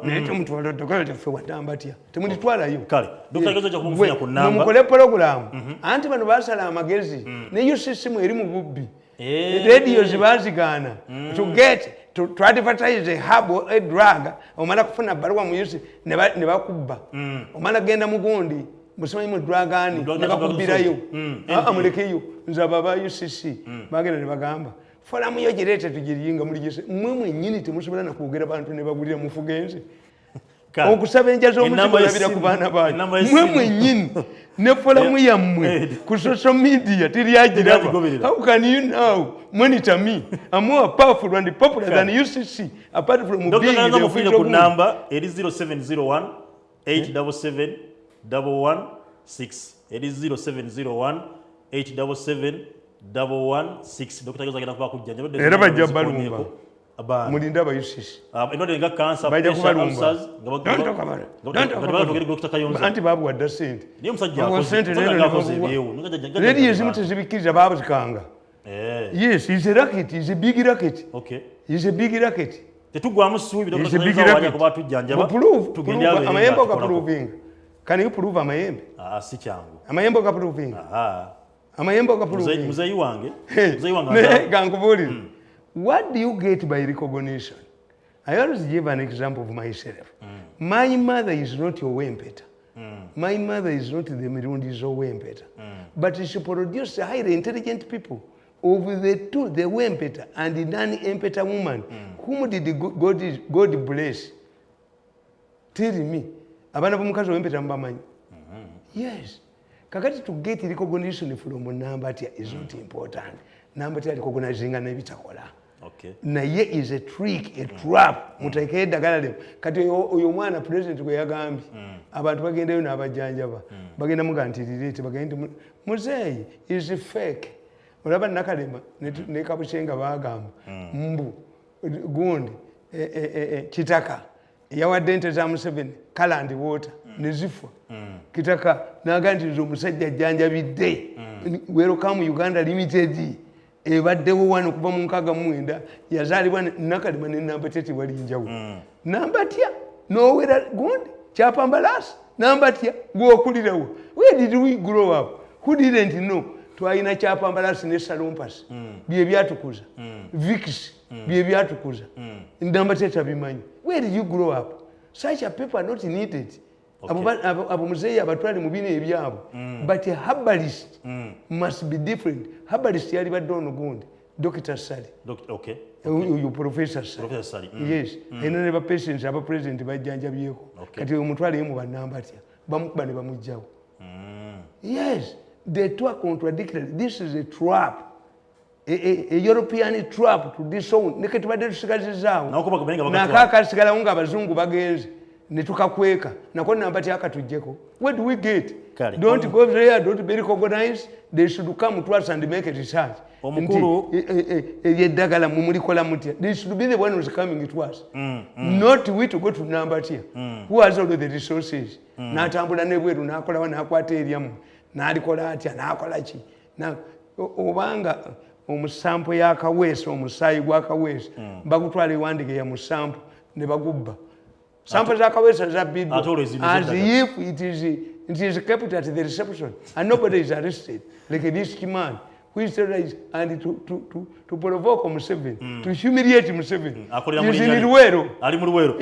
naye temutwala ddagala lyaffe wadamba tya temulitwalayo mukole porogulamu anti bano basala amagezi neyo sisimu eri mu bubbi radio zibazigaana to get to advertise a herb a drug omala kufuna baluwa muyusi ne bakubba omala genda mugundi musimanyi mu drug ani ne bakubbirayo amulekeyo nze ababa UCC bagenda ne bagamba folamu yo gireete tugiriyinga muligise mmwe mwennyini temusobola nakwogera bantu ne bagulira mufugenze okusaba enjaza omuzigo olabira ku baana bayo mmwe mwennyini ne folamu yammwe ku social media tiryagiraba how can you now monitor me I'm more powerful and popular than UCC apart from being the official number it is 0701 877 116 it is 0701 877 116 Dr. Kayonza agenda kuba kujjanjaba era bajja balumba mulinda aba UCC endwadde nga cancer bajja kubalumba Dr. Kayonza anti babuwadde sente niye musajja akoze redi ezimu tezibikkiriza baabazikanga yes he's a racket he's a big racket okay he's a big racket tetugwamu suubi Dr. Kayonza kuba tujjanjaba amayembe okaproving can you prove amayembe si kyangu amayembe okaproving amayembe okaproving muzeyi wange gankubulire what do you get by recognition? I always give an example of myself. My mother is not your Wempeta. My mother is not the Mirundi's or Wempeta. But she produced highly intelligent people. Of the two, the Wempeta and the non-Empeta woman, whom did God bless? Tell me. Abana bomukazi Wempeta mbamanyi. Yes. Kakati to get recognition from Nambatia is not important. Nambatia recognizing an ebitakola. Okay. Naye is a trick, a trap. Mutaike eddagala lyo. Kati oyo mwana president gwe yagambye. Abantu bagendayo n'abajjanjaba. Bagenda mugantirire bagenda muzeeyi is fake. Olaba Nakalema ne Kabusenga bagamba mbu gundi kitaka yawadde ente za Museveni kala and water ne zifa. Kitaka n'agandiriza omusajja ajjanjabidde. Welcome Uganda Limited. Ebaddewo wano kuva mu 69 yazaalibwa Nakalema ne Nambatya wali njawulo. Nambatya nowera gundi kyapambalasi Nambatya gwokulirawo. Where did we grow up? Who didn't know? Twalina kyapambalasi ne Salompas bye byatukuza. Vicks bye byatukuza. Nambatya tabimanyi. Where did you grow up? Such a people are not needed. Abo muzeeyi abatwali mu bino ebyabo. But a herbalist must be different. Herbalist yali badde ono gundi Dr. Sally. Okay. You Professor Sally. Yes. Eno ne ba patients aba president bajjanjabyeko. Kati omutwale mu Nambatya bamukuba ne bamujjawo. Yes. The two are contradictory. This is a trap. European trap to disown neke tubadde tusigazizaawo Nakuba kubenga nakakasigalawo ng'abazungu bagenze ne tukakweka nako namba tyakatujjeko. What do we get? Don't go there, don't be recognized. They should come to us and make a research. Omukulu yeddagala mumulikola mutya. They should be the one who's coming to us. Not we to go to number tier. Who has all the resources? N'atambula n'ebweru n'akolawo n'akwata eryamu n'alikola atya n'akola ki. Obanga omusampo y'akaweesa omusaayi gw'akaweesa bagutwala ewandige ya musampo ne bagubba. Sample z'akaweesa zabbiddwa as if it is kept at the reception and nobody is arrested like this man who is terrorized and to provoke Museveni, to humiliate Museveni. He's in Luwero. Ali mu Luwero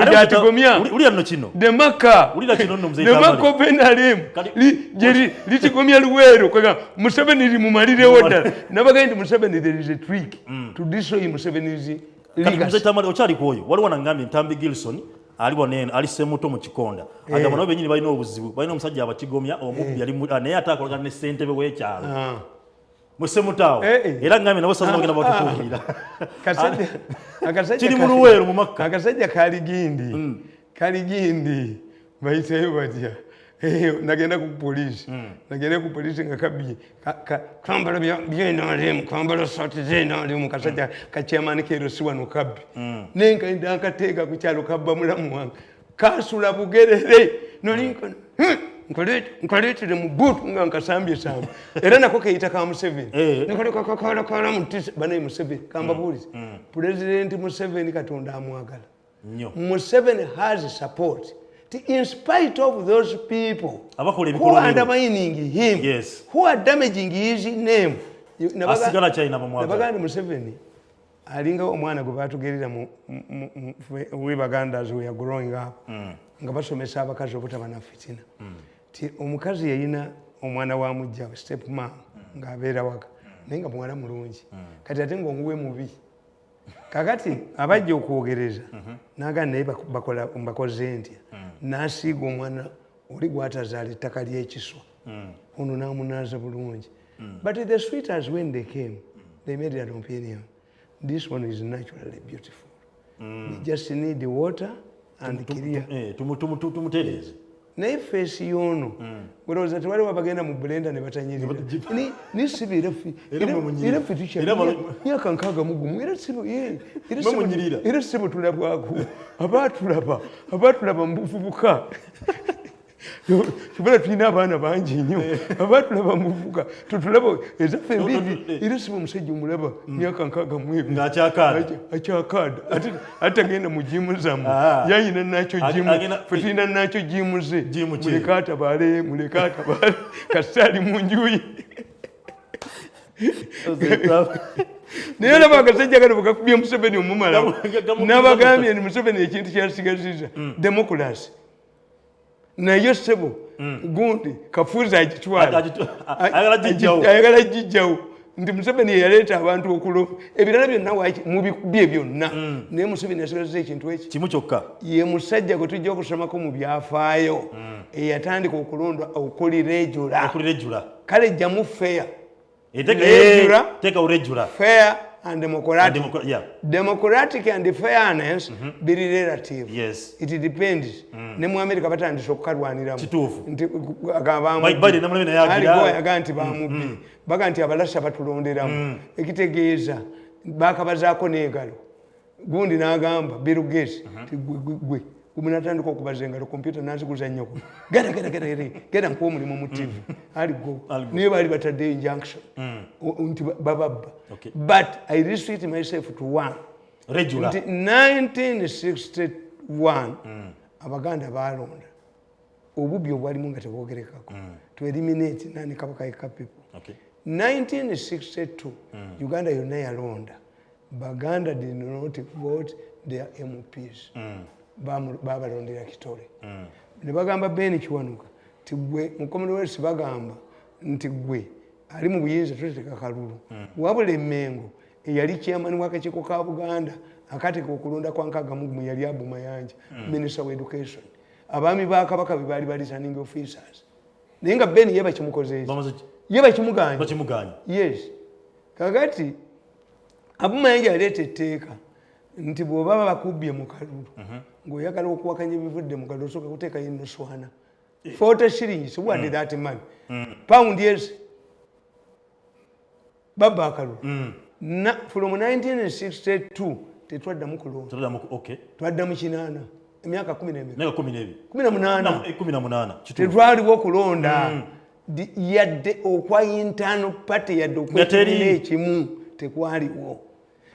gyatigomya. Uli anno kino. The Maka. Ulira kino nno muzee Tamale. The Maka openalem. Litigomya Luwero kwega Museveni limumalirewo ddala. Nabagenda Museveni there is a trick to destroy Museveni's legacy. Mzee Tamale okyali kwoyo. Waliwo nangambye Ntambi Gilson aliwo nene alisemuto mu kikonda. Agamba nabo benyini balina obuzibu. Balina omusajja abakigomya omubbi yali naye atakolagana ne ssentebe w'ekyalo. Musemutawo era ngambe nabo sasa bagenda batukuulira akasajja kiri mu Luweero mu Makka akasajja kaligindi bayitayo batya nagenda ku poliisi nga kabbi kwambala byenalemu kwambala sati zenalemu kasajja kakyamani kero si wano kabbi nenga nkateeka ku kyalo kabba mulamu wange kasula bugerere nolinkono nkoletire mu butu nga nkasambye sambye era nako keyita ka Museveni nekolekakakala mutisa banaye Museveni kambabuuliza President Museveni Katonda amwagala Museveni has support in spite of those people who are undermining him, who are damaging his name. Nabaganda Museveni alinga omwana gwe batugerera we Baganda as we are growing up nga basomesa abakazi obutaba na fitina ti omukazi yayina omwana wa mujja step mom nga abeera waka naye nga muwala mulungi kati ate ng'omuwe mubi kakati abajja okwogereza n'agamba naye mbakoze ntya n'asiiga omwana oli gwatazaala ettaka ly'ekiswa ono n'amunaaza bulungi but the sweeters when they came they made an opinion this one is naturally beautiful we just need the water and clear tumutereze naye feesi y'ono olowooza tewali wabagenda mu bulenda ne batanyirira nisibira era ffe tukyamyaka nkaaga mugumu era sibo tulabwako abaatulaba mu buvubuka kubera tulina abaana bangi nnyo abaatulaba mu buvubuka tutulaba ezaffe embiri era sibo omusajja omulaba myaka nkaaga mu ebiri akyakaada ate agenda mu jimu zammwe yayina nakyo jimu ffe tulina nakyo jimu ze muleke atabaale kasita ali mu njuyi naye olaba akasajja kano bwekakubye Museveni omumalawo n'abagambye ni Museveni ekintu kyasigaziza democracy naye ssebo gundi kafuuzi agitwala ayagala gijjawo nti Museveni yeyaleeta abantu okulo ebirala byonna mubikubye byonna naye Museveni yasigaziza ekintu eki kimu kyokka ye musajja gwe tujja okusomako mu byafaayo eyatandika okulondwa okulirejula kale jjamu fair fair and democratic. Democratic and fairness be relative. Yes. It depends. Ne mu America batandise okukalwaniramu. Kituufu. Nti Biden namulebe naye agira. Aganti bamubbi. Baganti abalasa batulonderamu. Ekitegeeza bakabazaako n'engalo. Gundi n'agamba Bill Gates gwe umunatandika okubaza engalo kompyuta naziguza nnyoko. Genda nkuwa omulimu mu TV. Aligo. Niye baali batadde injunction. Nti bababba. But I restrict myself to one. Regular. 1961 Abaganda balonda. Obubbi obwalimu nga tebwogerekako. To eliminate nani kabaka eka people. 1962 Uganda yonna yalonda. Baganda did not vote their MPs. Babalondera Kitole. Ne bagamba Ben Kiwanuka nti gwe mu Commonwealth bagamba nti gwe ali mu buyinza tuteeka kalulu. Wabula Emmengo eyali chairman w'akakiiko ka Buganda akateeka okulonda kwa Nkaaga Mugumu yali Abu Mayanja, Minister of Education. Abaami ba Kabaka be baali returning officers. Naye nga Ben ye bakimukoze. Ye bakimuganya. Bakimuganya. Yes. kakati abumayanja aleeta etteeka nti bw'oba bakubbye mu kalulu ng'oyagala okuwakanya ebivudde mu kalulu osooka kuteekayo ennoswana 40 shillings what did that man pound yes baba akalulu from 1962 tetwaddamu kulonda twaddamu kinaana emyaka 18 tetwaliwo okulonda yadde okwa internal party yadde okwekirina ekimu tekwaliwo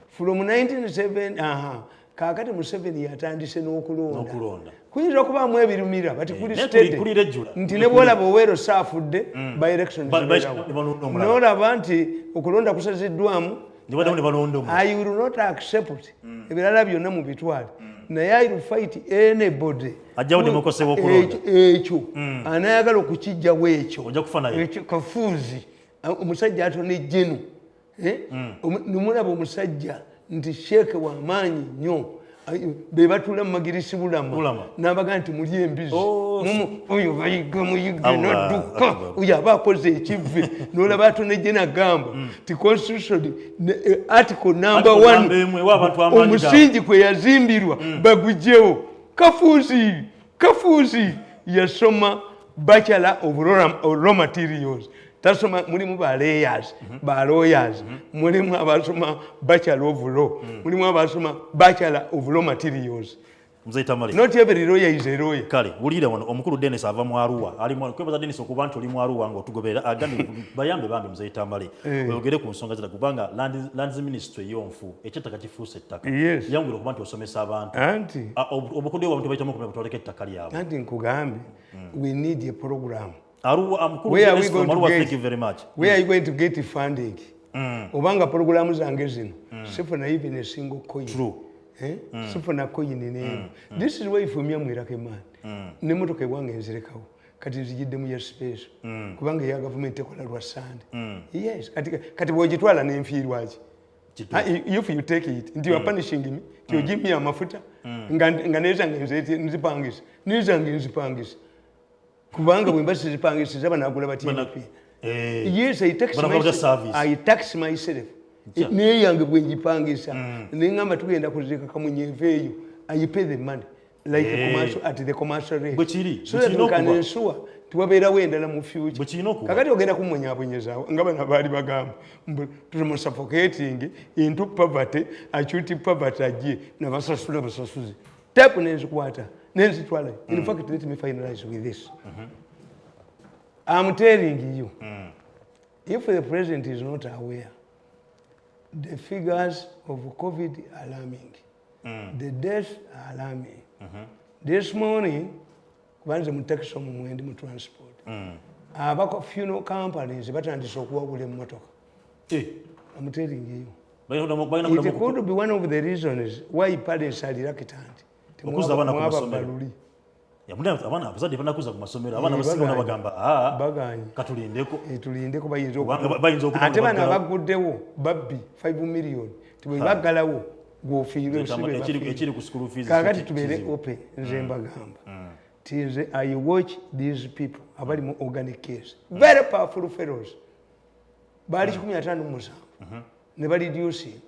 from 1970 kakati Museveni yatandise n'okulonda kuyinza okubaamu ebirumira bati kuli stede nti ne bwolaba Owero saafudde by election n'olaba nti okulonda kusaziddwamu I will not accept ebirala byonna mu bitwale naye I will fight anybody ekyo anayagala okukijjawo ekyo kafuuzi omusajja atona ejjenu nomulaba omusajja nti sheeke w'amaanyi nnyo be batula mu magirisi bulama n'abaga nti muli embizi oyo bayiga nadduka oyo aba akoze ekivve n'olaba atona ejjenu agamba ti constitution article number 1 omusingi kwe yazimbirwa bagugyewo kafuuzi yasoma bachelor of raw materials tasoma mulimu ba lawyers mulimu abasoma bachelor of law mulimu abasoma bachelor of raw materials not every lawyer is a lawyer kale wulire wano omukulu Dennis ava mu Arua ali mu kwebaza Dennis okuba nti oli mu Arua nga otugoberera agambye bayambe bambi Mzee Tamale oyogere ku nsonga zira kubanga lands ministry yonfu ekyetaka kifuuse ettaka yangwira okuba nti osomesa abantu anti obukudde bw'abantu bayitamu ku batoleka ettaka lyabwe anti nkugambe we need a program where are we going to get funding obanga programu zange zino sifuna even a single coin sifuna coin nene this is why ifumya mwirake man nemotoka ewange enzirekawo kati nzijidde mu ya space kubanga ya government ekola lwa sande yes kati bwogitwala n'enfiirwaki if you take it nti you are punishing me ti ojimya amafuta nga nezange nzipangisa kubanga bwe mbasi zipangisa zaba nagula batiyapia yes I tax myself niye yange bwe njipangisa ningamba tugenda kuzika kamunyeveeyo I pay the money like commercial at the commercial rate so that you can ensure tuwabeerawo endala mu future kakati ogenda kumwenyabwenyezaawo nga bana baali bagamba suffocating into poverty acute poverty ajje nabasasula basasuze tapu nenzikwata nenzitwala in fact let me finalize with this I'm telling you if the president is not aware the figures of COVID are alarming the deaths are alarming this morning kubanze mu taxi omumwendi mu transport abako funeral companies batandise okuwabula emmotoka I'm telling you it could be one of the reasons why parents are reluctant okuza abana ku masomero abana abazadde banakuza ku masomero abana basigona bagamba baganye katulindeko bayinza okuba ate bana baguddewo babbi 5 million tibwe bagalawo gwofiirwe ekiri ku school fees kakati tubeere open nze mbagamba tinze I watch these people abali mu organic case very powerful fellows bali 157 ne bali reducing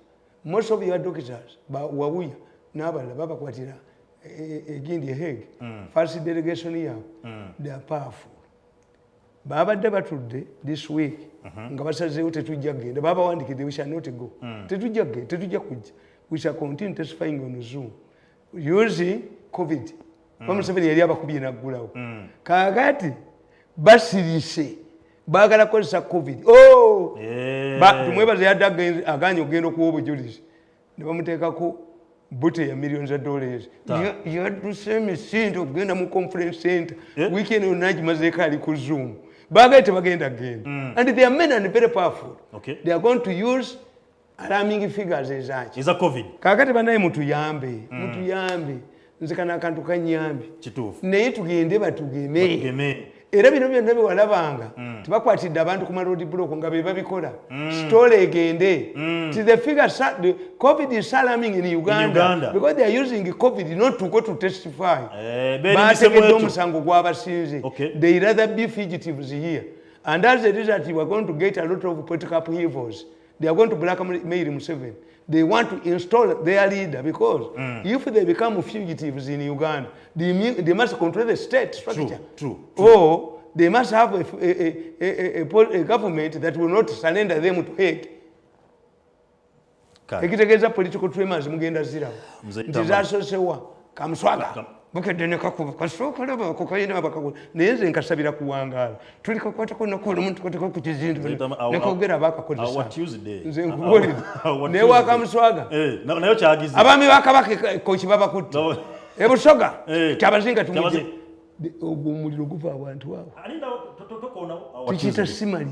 most of your doctors wawuya n'abalala babakwatira egindi Hague first delegation yabo they are powerful babadde batudde this week nga basazeewo tetujja kgenda babawandikidde we shall not go tetujja kujja we shall continue testifying on Zoom using COVID Museveni yali abakubye naggulawo kakati basirise baagala kukozesa COVID tumwebaze yadde aganye okugenda okuwa obujulizi ne bamuteekako bute ya millions of dollars yadduse emisinde okugenda mu conference center weekend onagimazeeko ali ku Zoom baagaye tebagenda genda and they are men and very powerful they are going to use alarming figures ezaki COVID kakati banaye mutuyambe nze kana akantu kanyambi naye tugende batugeme era bino byonna bewalabanga tebakwatidde abantu ku road block nga be babikola story egende to the figure the COVID is alarming in Uganda because they are using COVID not to go to testify bategedde omusango gw'abasinze they rather be fugitives here and as a result we are going to get a lot of political upheavals they are going to blackmail Museveni. They want to install their leader because if they become fugitives in Uganda, they must control the state structure. True. Or they must have a government that will not surrender them to hate. Ekitegeeza political tremors mugenda zirawo. Nti zaasosewa kamuswaga. Bukedde ne kakuba kasooka laba kokayina abakago naye nze nkasabira kuwangaala tuli kakwatako nakola omuntu kwatako ku kizindu nekogera bakakozesa nze nkubuulire naye wakamuswaga nayo kyagize abaami bakabaka koki babakutte ebusoga kyabazinga tumuje ogwo omuliro guva abantu abo tukiyita simali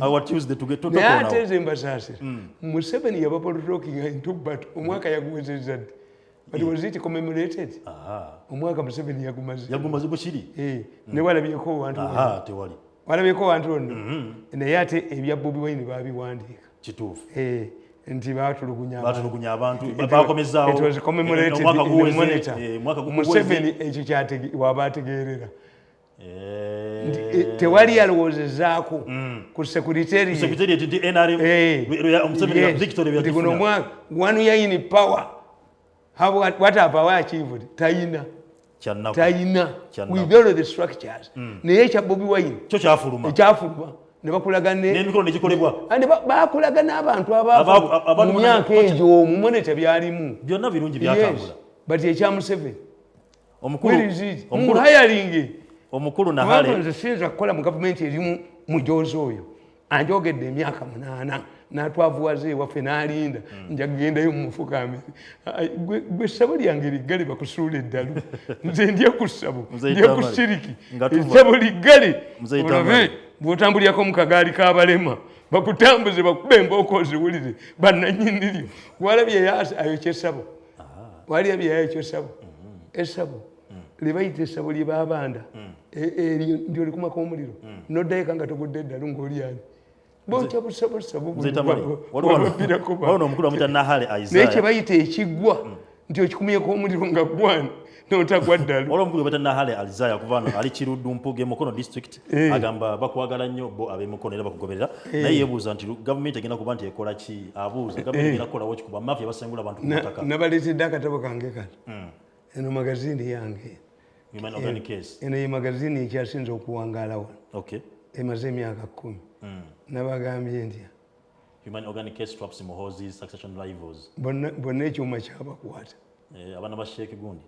naye ate nze mbasaasira Museveni yabapolotookinga entubbato omwaka yaguwezezza dde. But was it commemorated? Omwaka Museveni yagumaze bushiri ne walabyeko abantu tewali walabyeko abantu ono naye ate ebya Bobi Wine babiwandiika kituufu nti batulugunya abantu bakomezaawo it was commemorated in the monitor Museveni ekyo wabategeerera tewali yalowoozezaako ku secretariat di NRM Museveni victory nti guno omwaka one year in power. What have I achieved? Taina. We build the structures. Naye Bobi Wine. Kyafuluma. Ne bakulagane. N'emikolo ne gikolebwa. Andi bakulagana abantu abafu. Mu myaka egyo mu monitor byalimu. Byonna birungi byatambula. But ekya Museveni. Omukulu hiring. Omukulu na hale. Nze sinza kukola mu government erimu mujozi oyo. Anjogedde emyaka 8. Natwavuwaze waffe n'alinda nja kugendayo mu mufuka gwe ssabo lyange liggale bakusuula eddalu nze ndya ku ssabo ndya ku siriki essabo liggale olabe bw'otambulyako mu kagaali k'abalema bakutambuze bakube embooko oziwulire bannannyiniryo walabye ayokya essabo walabye yayokya essabo essabo lye bayita essabo lye baabanda eryo ndio likumako omuliro noddayeka nga togudde eddalu ng'olyani naye bayita ekiggwa nti okikumyeko omuliro nga gwana notagwa ddala olwomukulu bata nahale alizaya kuvano ali kiruddu mpuge mukono district agamba bakwagala nnyo bo abemukono era bakugoberera naye yebuuza nti government egenda kuba nti ekola ki abuuza government egenda kukola woki kuba mafia basengula abantu kumutaka nabaleetedde akatabo kange kati eno magazini yange eno ye magazini ekyasinza okuwangaala wano emaze emyaka 10 nabagambye ntya Human Organic Case Traps Muhoozi Succession Rivals bonna ekyuma kyabakwata abaana ba Sheikh Gundi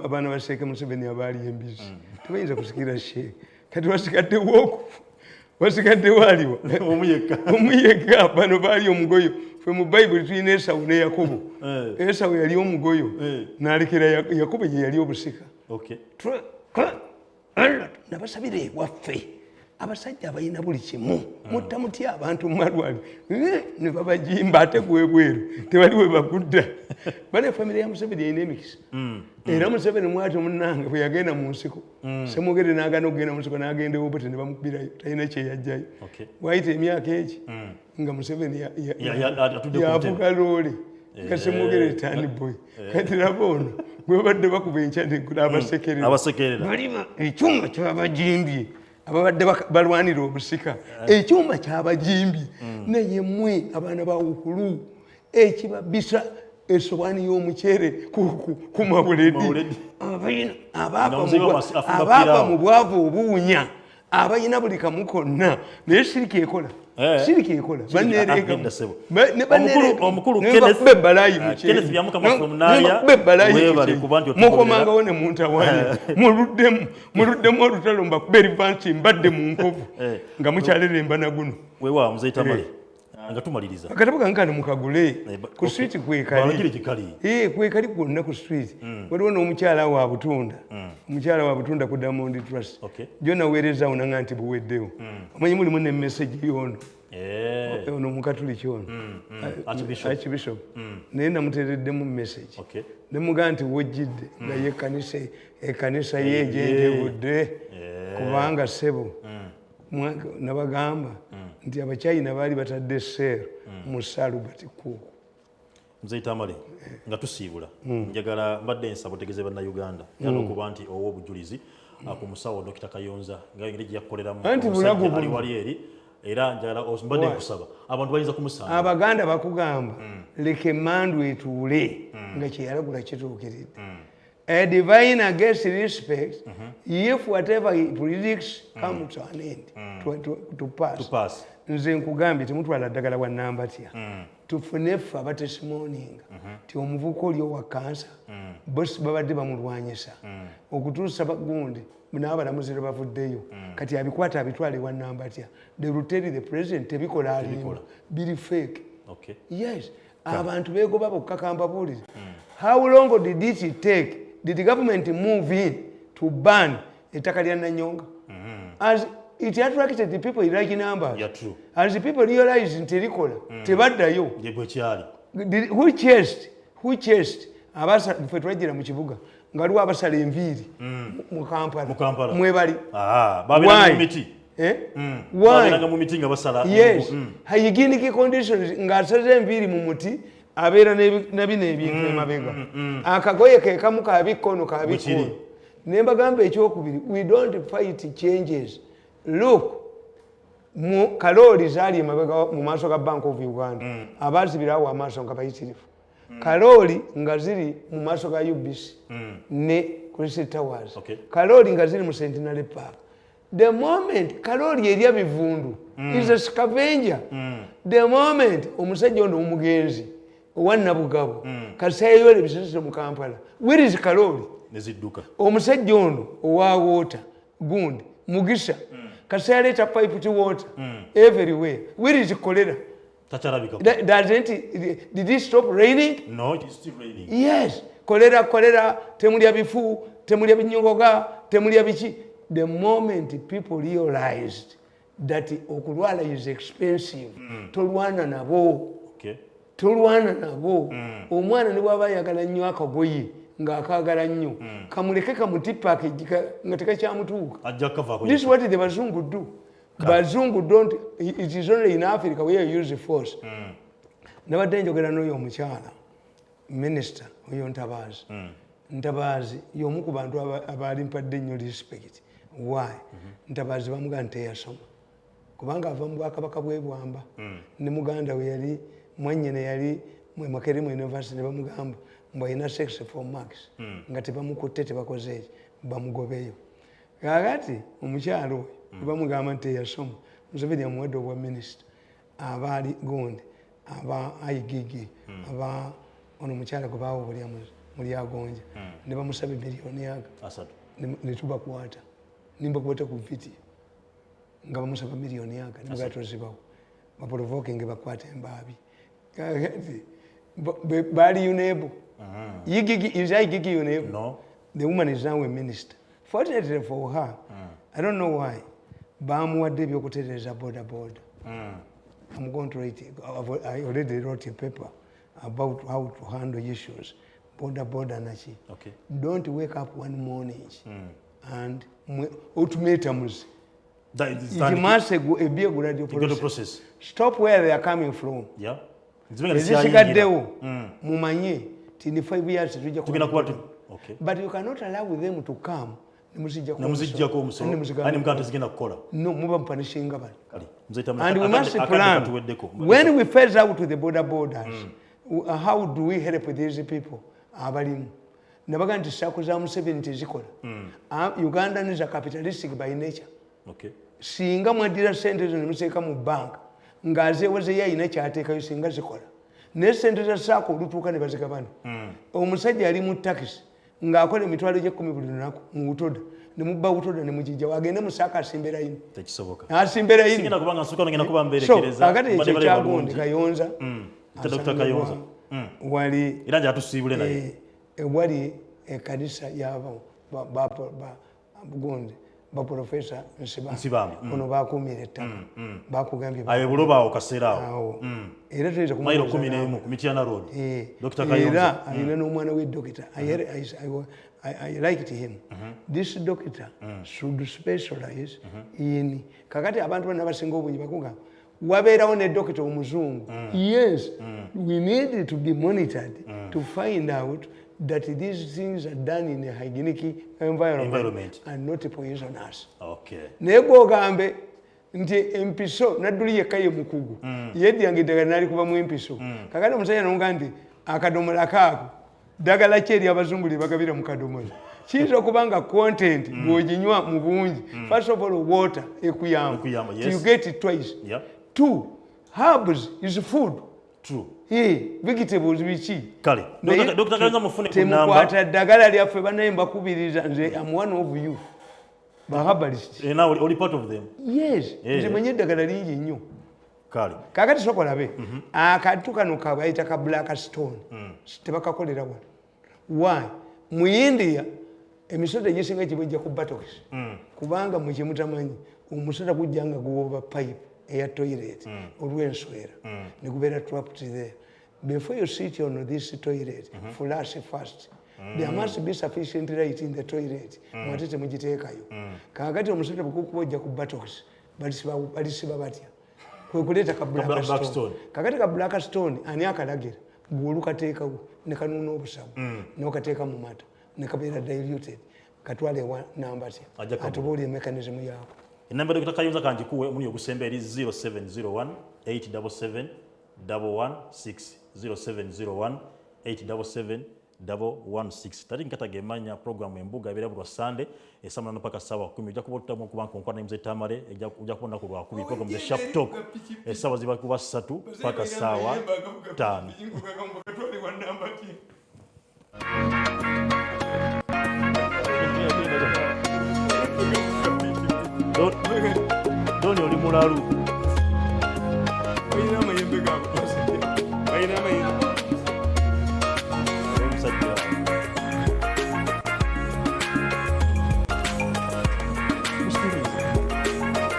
abaana ba Sheikh Museveni abaali embizi tebayinza kusikira Sheikh kati wasigadde woku wasigadde waliwo omuyeka bano baali omugoyo fe mu Bible tulina Esawu ne Yakobo Esawu yali omugoyo n'alekera Yakobo ye yali obusika nabasabira ewaffe abasajja abalina buli kimu mutta mutya abantu mumalwali ne babajimba ate gwebweru tebali we bagudda bane family ya Museveni erina emikisa era Museveni mwati omunange bwe yagenda mu nsiko semugere n'agana okugenda mu nsiko n'agenda obote ne bamukubirayo talina kye yajjayo wayita emyaka egi nga Museveni yavuga loole nga semugere tani boy kati labono bwe badde bakuba enkya neggula abasekerera balima ekyuma kyabajimbye ababadde balwanira obusika ekyuma kyabajimbye naye mmwe abaana bawukulu ekibabisa esowaani y'omuceere ku mabuledi abaava mu bwavu obuwunya abalina buli kamu konna naye siriki ekola mukomangawo ne muntawaanya muluddemu olutalo mbakube erivansi mbadde mu nkovu nga mukyalera na guno wewa Mzee Tamale nga tumaliriza akatabo kange kano mukagule ku street kwekali kwonna ku street waliwo n'omukyala wa butunda omukyala wa butunda ku Diamond Trust jona weerezaawo nanga nti buweddewo omanyi mulimu ne message yono ono mukatuliki ono Archbishop naye namuteereddemu message nemugaa nti wojjidde nga ye ekkanisa yeejenjebudde kubanga ssebo nabagamba nti abachina baali batadde seero mu Salubati kuuku Mzee Tamale nga tusiibula njagala mbadde nsaba otegeeze bannayuganda era okuba nti owo obujulizi ku musawo Dr. Kayonza nga engeri gye yakoleramu ali wali eri era njagala mbadde nkusaba abantu bayinza kumusanga abaganda bakugamba leka emmandu etuule nga kyeyalagula kituukiridde a divine against respect if whatever he predicts comes to an end to pass nze nkugambye temutwala ddagala wa nambatya tufune ffe abatesimoninga ti omuvuka oli owa kansa bosi babadde bamulwanyisa okutuusa bagundi n'abalamuzi lwe bavuddeyo kati abikwata abitwala ewa nambatya they will tell the president tebikola alimba biri fake yes abantu beegoba bokkakamba buulire how long did it take did the government move in to ban ettaka lya Nanyonga as it attracted the people in large numbers. Yeah, true. As the people realized in Terikola, tebaddayo. Who chased? Abasa fetwagira mu kibuga. Ngaliwo abasala enviiri mu Kampala. Mwebali. Babira mu miti. Why? Babira mu miti nga basala. Yes. Hygienic conditions ngasaze enviiri mu muti abeera nabino ebintu emabega. Akagoye ke kamu ka bikono ka bikono. Nemba gamba ekyokubiri, we don't fight changes. Look, kalori zali mu maaso ga Bank of Uganda abazibirawo amaaso nga bayitirifu kalori nga ziri mu maaso ga UBC ne Crystal Towers kalori nga ziri mu Centenary Park. The moment kalori erya bivundu is a scavenger. The moment omusajja ono omugenzi owa Nabugabo kaseyole bisese mu Kampala, where is kalori nezidduka omusajja ono owa water gundi Mugisha kasayaleta pipe to water everywhere. Where is cholera? Did it stop raining? No, it is still raining. Yes. Cholera, temulia bifu, temulia binyongoga, temulia bichi. The moment people realized that okulwala is expensive, tolwana nabo. Okay. Tolwana nabo. Omwana ne bwaba yagala nnyo akagoye nga akagala nnyo kamuleke kamutipa nga tekakyamutuuka. This is what the bazungu do. Bazungu don't, it is only in Africa where you use force. Nabadde njogera n'oyo omukyala minister oyo Ntabazi y'omu ku bantu abaali mpadde nnyo respect. Why? Ntabazi bamugamba nti teyasoma kubanga ava mu Bwakabaka bw'e Bwamba ne muganda we yali mwannyene yali mu Makerere University ne bamugamba mbayina sex for marks nga tebamukutte tebakoze eki bamugobeyo kakati omukyalo we bamugamba nti teyasoma Museveni amuwadde obwa minisita abaali gundi aba IGG aba ono omukyala gwe baawubulya mu Lyagonja ne bamusaba miliyoni asatu ne tubakwata nimbakwata ku viti nga bamusaba miliyoni ne bagatozibawo baprovoking bakwata embaabi kakati baali unable. Is Igigi your name? No. The woman is now a minister. Fortunately for her, I don't know why. Bamwa Debi is a border. I'm going to write it. I already wrote a paper about how to handle issues. Border nachi. Okay. Don't wake up one morning and ultimatums. It must be a good process. Stop where they are coming from. Yeah. Mumanye in 5 years okay. But you cannot allow them to come no, and we must plan when we phase out to the borders how do we help these people abalimu nabaga nti sako za Museveni tezikola Uganda is a capitalistic by nature. Okay. Singa mwadira sente zo nemuseka mu bank ngaze waze yayina kyateekayo singa zikola ne sente za sako olutuuka ne bazigabana omusajja ali mu taxi ng'akola emitwalo gye 10 buli lunaku mu Butoda ne mubba Butoda ne mujijja wagende mu Saka asimbera yini tekisoboka asimbera yini sigenda kubanga nsuka ngenda kuba mberekereza akati ekyo kyagundi Kayonza Dr. Kayonza wali era nja tusibule naye wali ekanisa yabo ba gundi ba professor Nsibambi ono bakumira ettaka bakugambye ayo buloba okaseraawo era tuweza kumanyira 11 ku Mityana Road Dr. Kayonza ayina n'omwana we doctor I liked him. This doctor should specialize in kakati abantu bana basinga obungi bakuga wabeerawo ne doctor omuzungu. Yes, we need to be monitored to find out that these things are done in a hygienic environment and not poisonous. Okay. Nebo gambe nti empiso nadduli yekka ye mukugu yeddyange eddagala nali kuba mu empiso kakati omusajja nonga nti akadomola kaako ddagala ki eri abazungu lye bagabira mu kadomola kiyinza okuba nga content bw'oginywa mu bungi first of all water ekuyamba you get it twice. Two, herbs is food. True. Vegetables biki kale Dr. Kalenza mufune kunamba temukwata ddagala lyaffe banaye mbakubiriza nze am one of you bahabalist now only part of them. Yes, nze manye eddagala lingi nnyo kale kakati sokolabe akantu kano kabayita ka black stone tebakakolera wano. Why? Mu India emisota egisinga gibajja ku buttocks kubanga mwe kyemutamanyi omusota gujja nga guwoba pipe eya toilet olw'enswera ne gubeera trapped there. Before you sit on this toilet flush first. There must be sufficient light in the toilet mwate temugiteekayo kakati omusota bwekukuba ojja ku buttocks balisiba batya kwe kuleeta ka black stone. Kakati ka black stone ani akalagira gwolukateekawo ne kanuuna obusawo n'okateeka mu mata ne kabeera diluted katwale wa namba tya ate oba oli mechanism yaako. Enamba Dr. Kayonza kanjikuwe muli okusemba eri 0701 877 116 0701 877 116. Tati nkata gemanya programu Embuga ebera bwa Sunday esamana mpaka sawa 10 ojja kuba tutamu kubanka onkwana mzee Tamale ojja kubona ku lwa 10 program the sharp talk esawa ziba kuba 3 mpaka sawa 5. Doni oli mulalu. Oyina amayembe gaako. Oyina amayembe. Omusajja.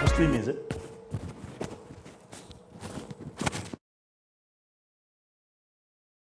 Muslims.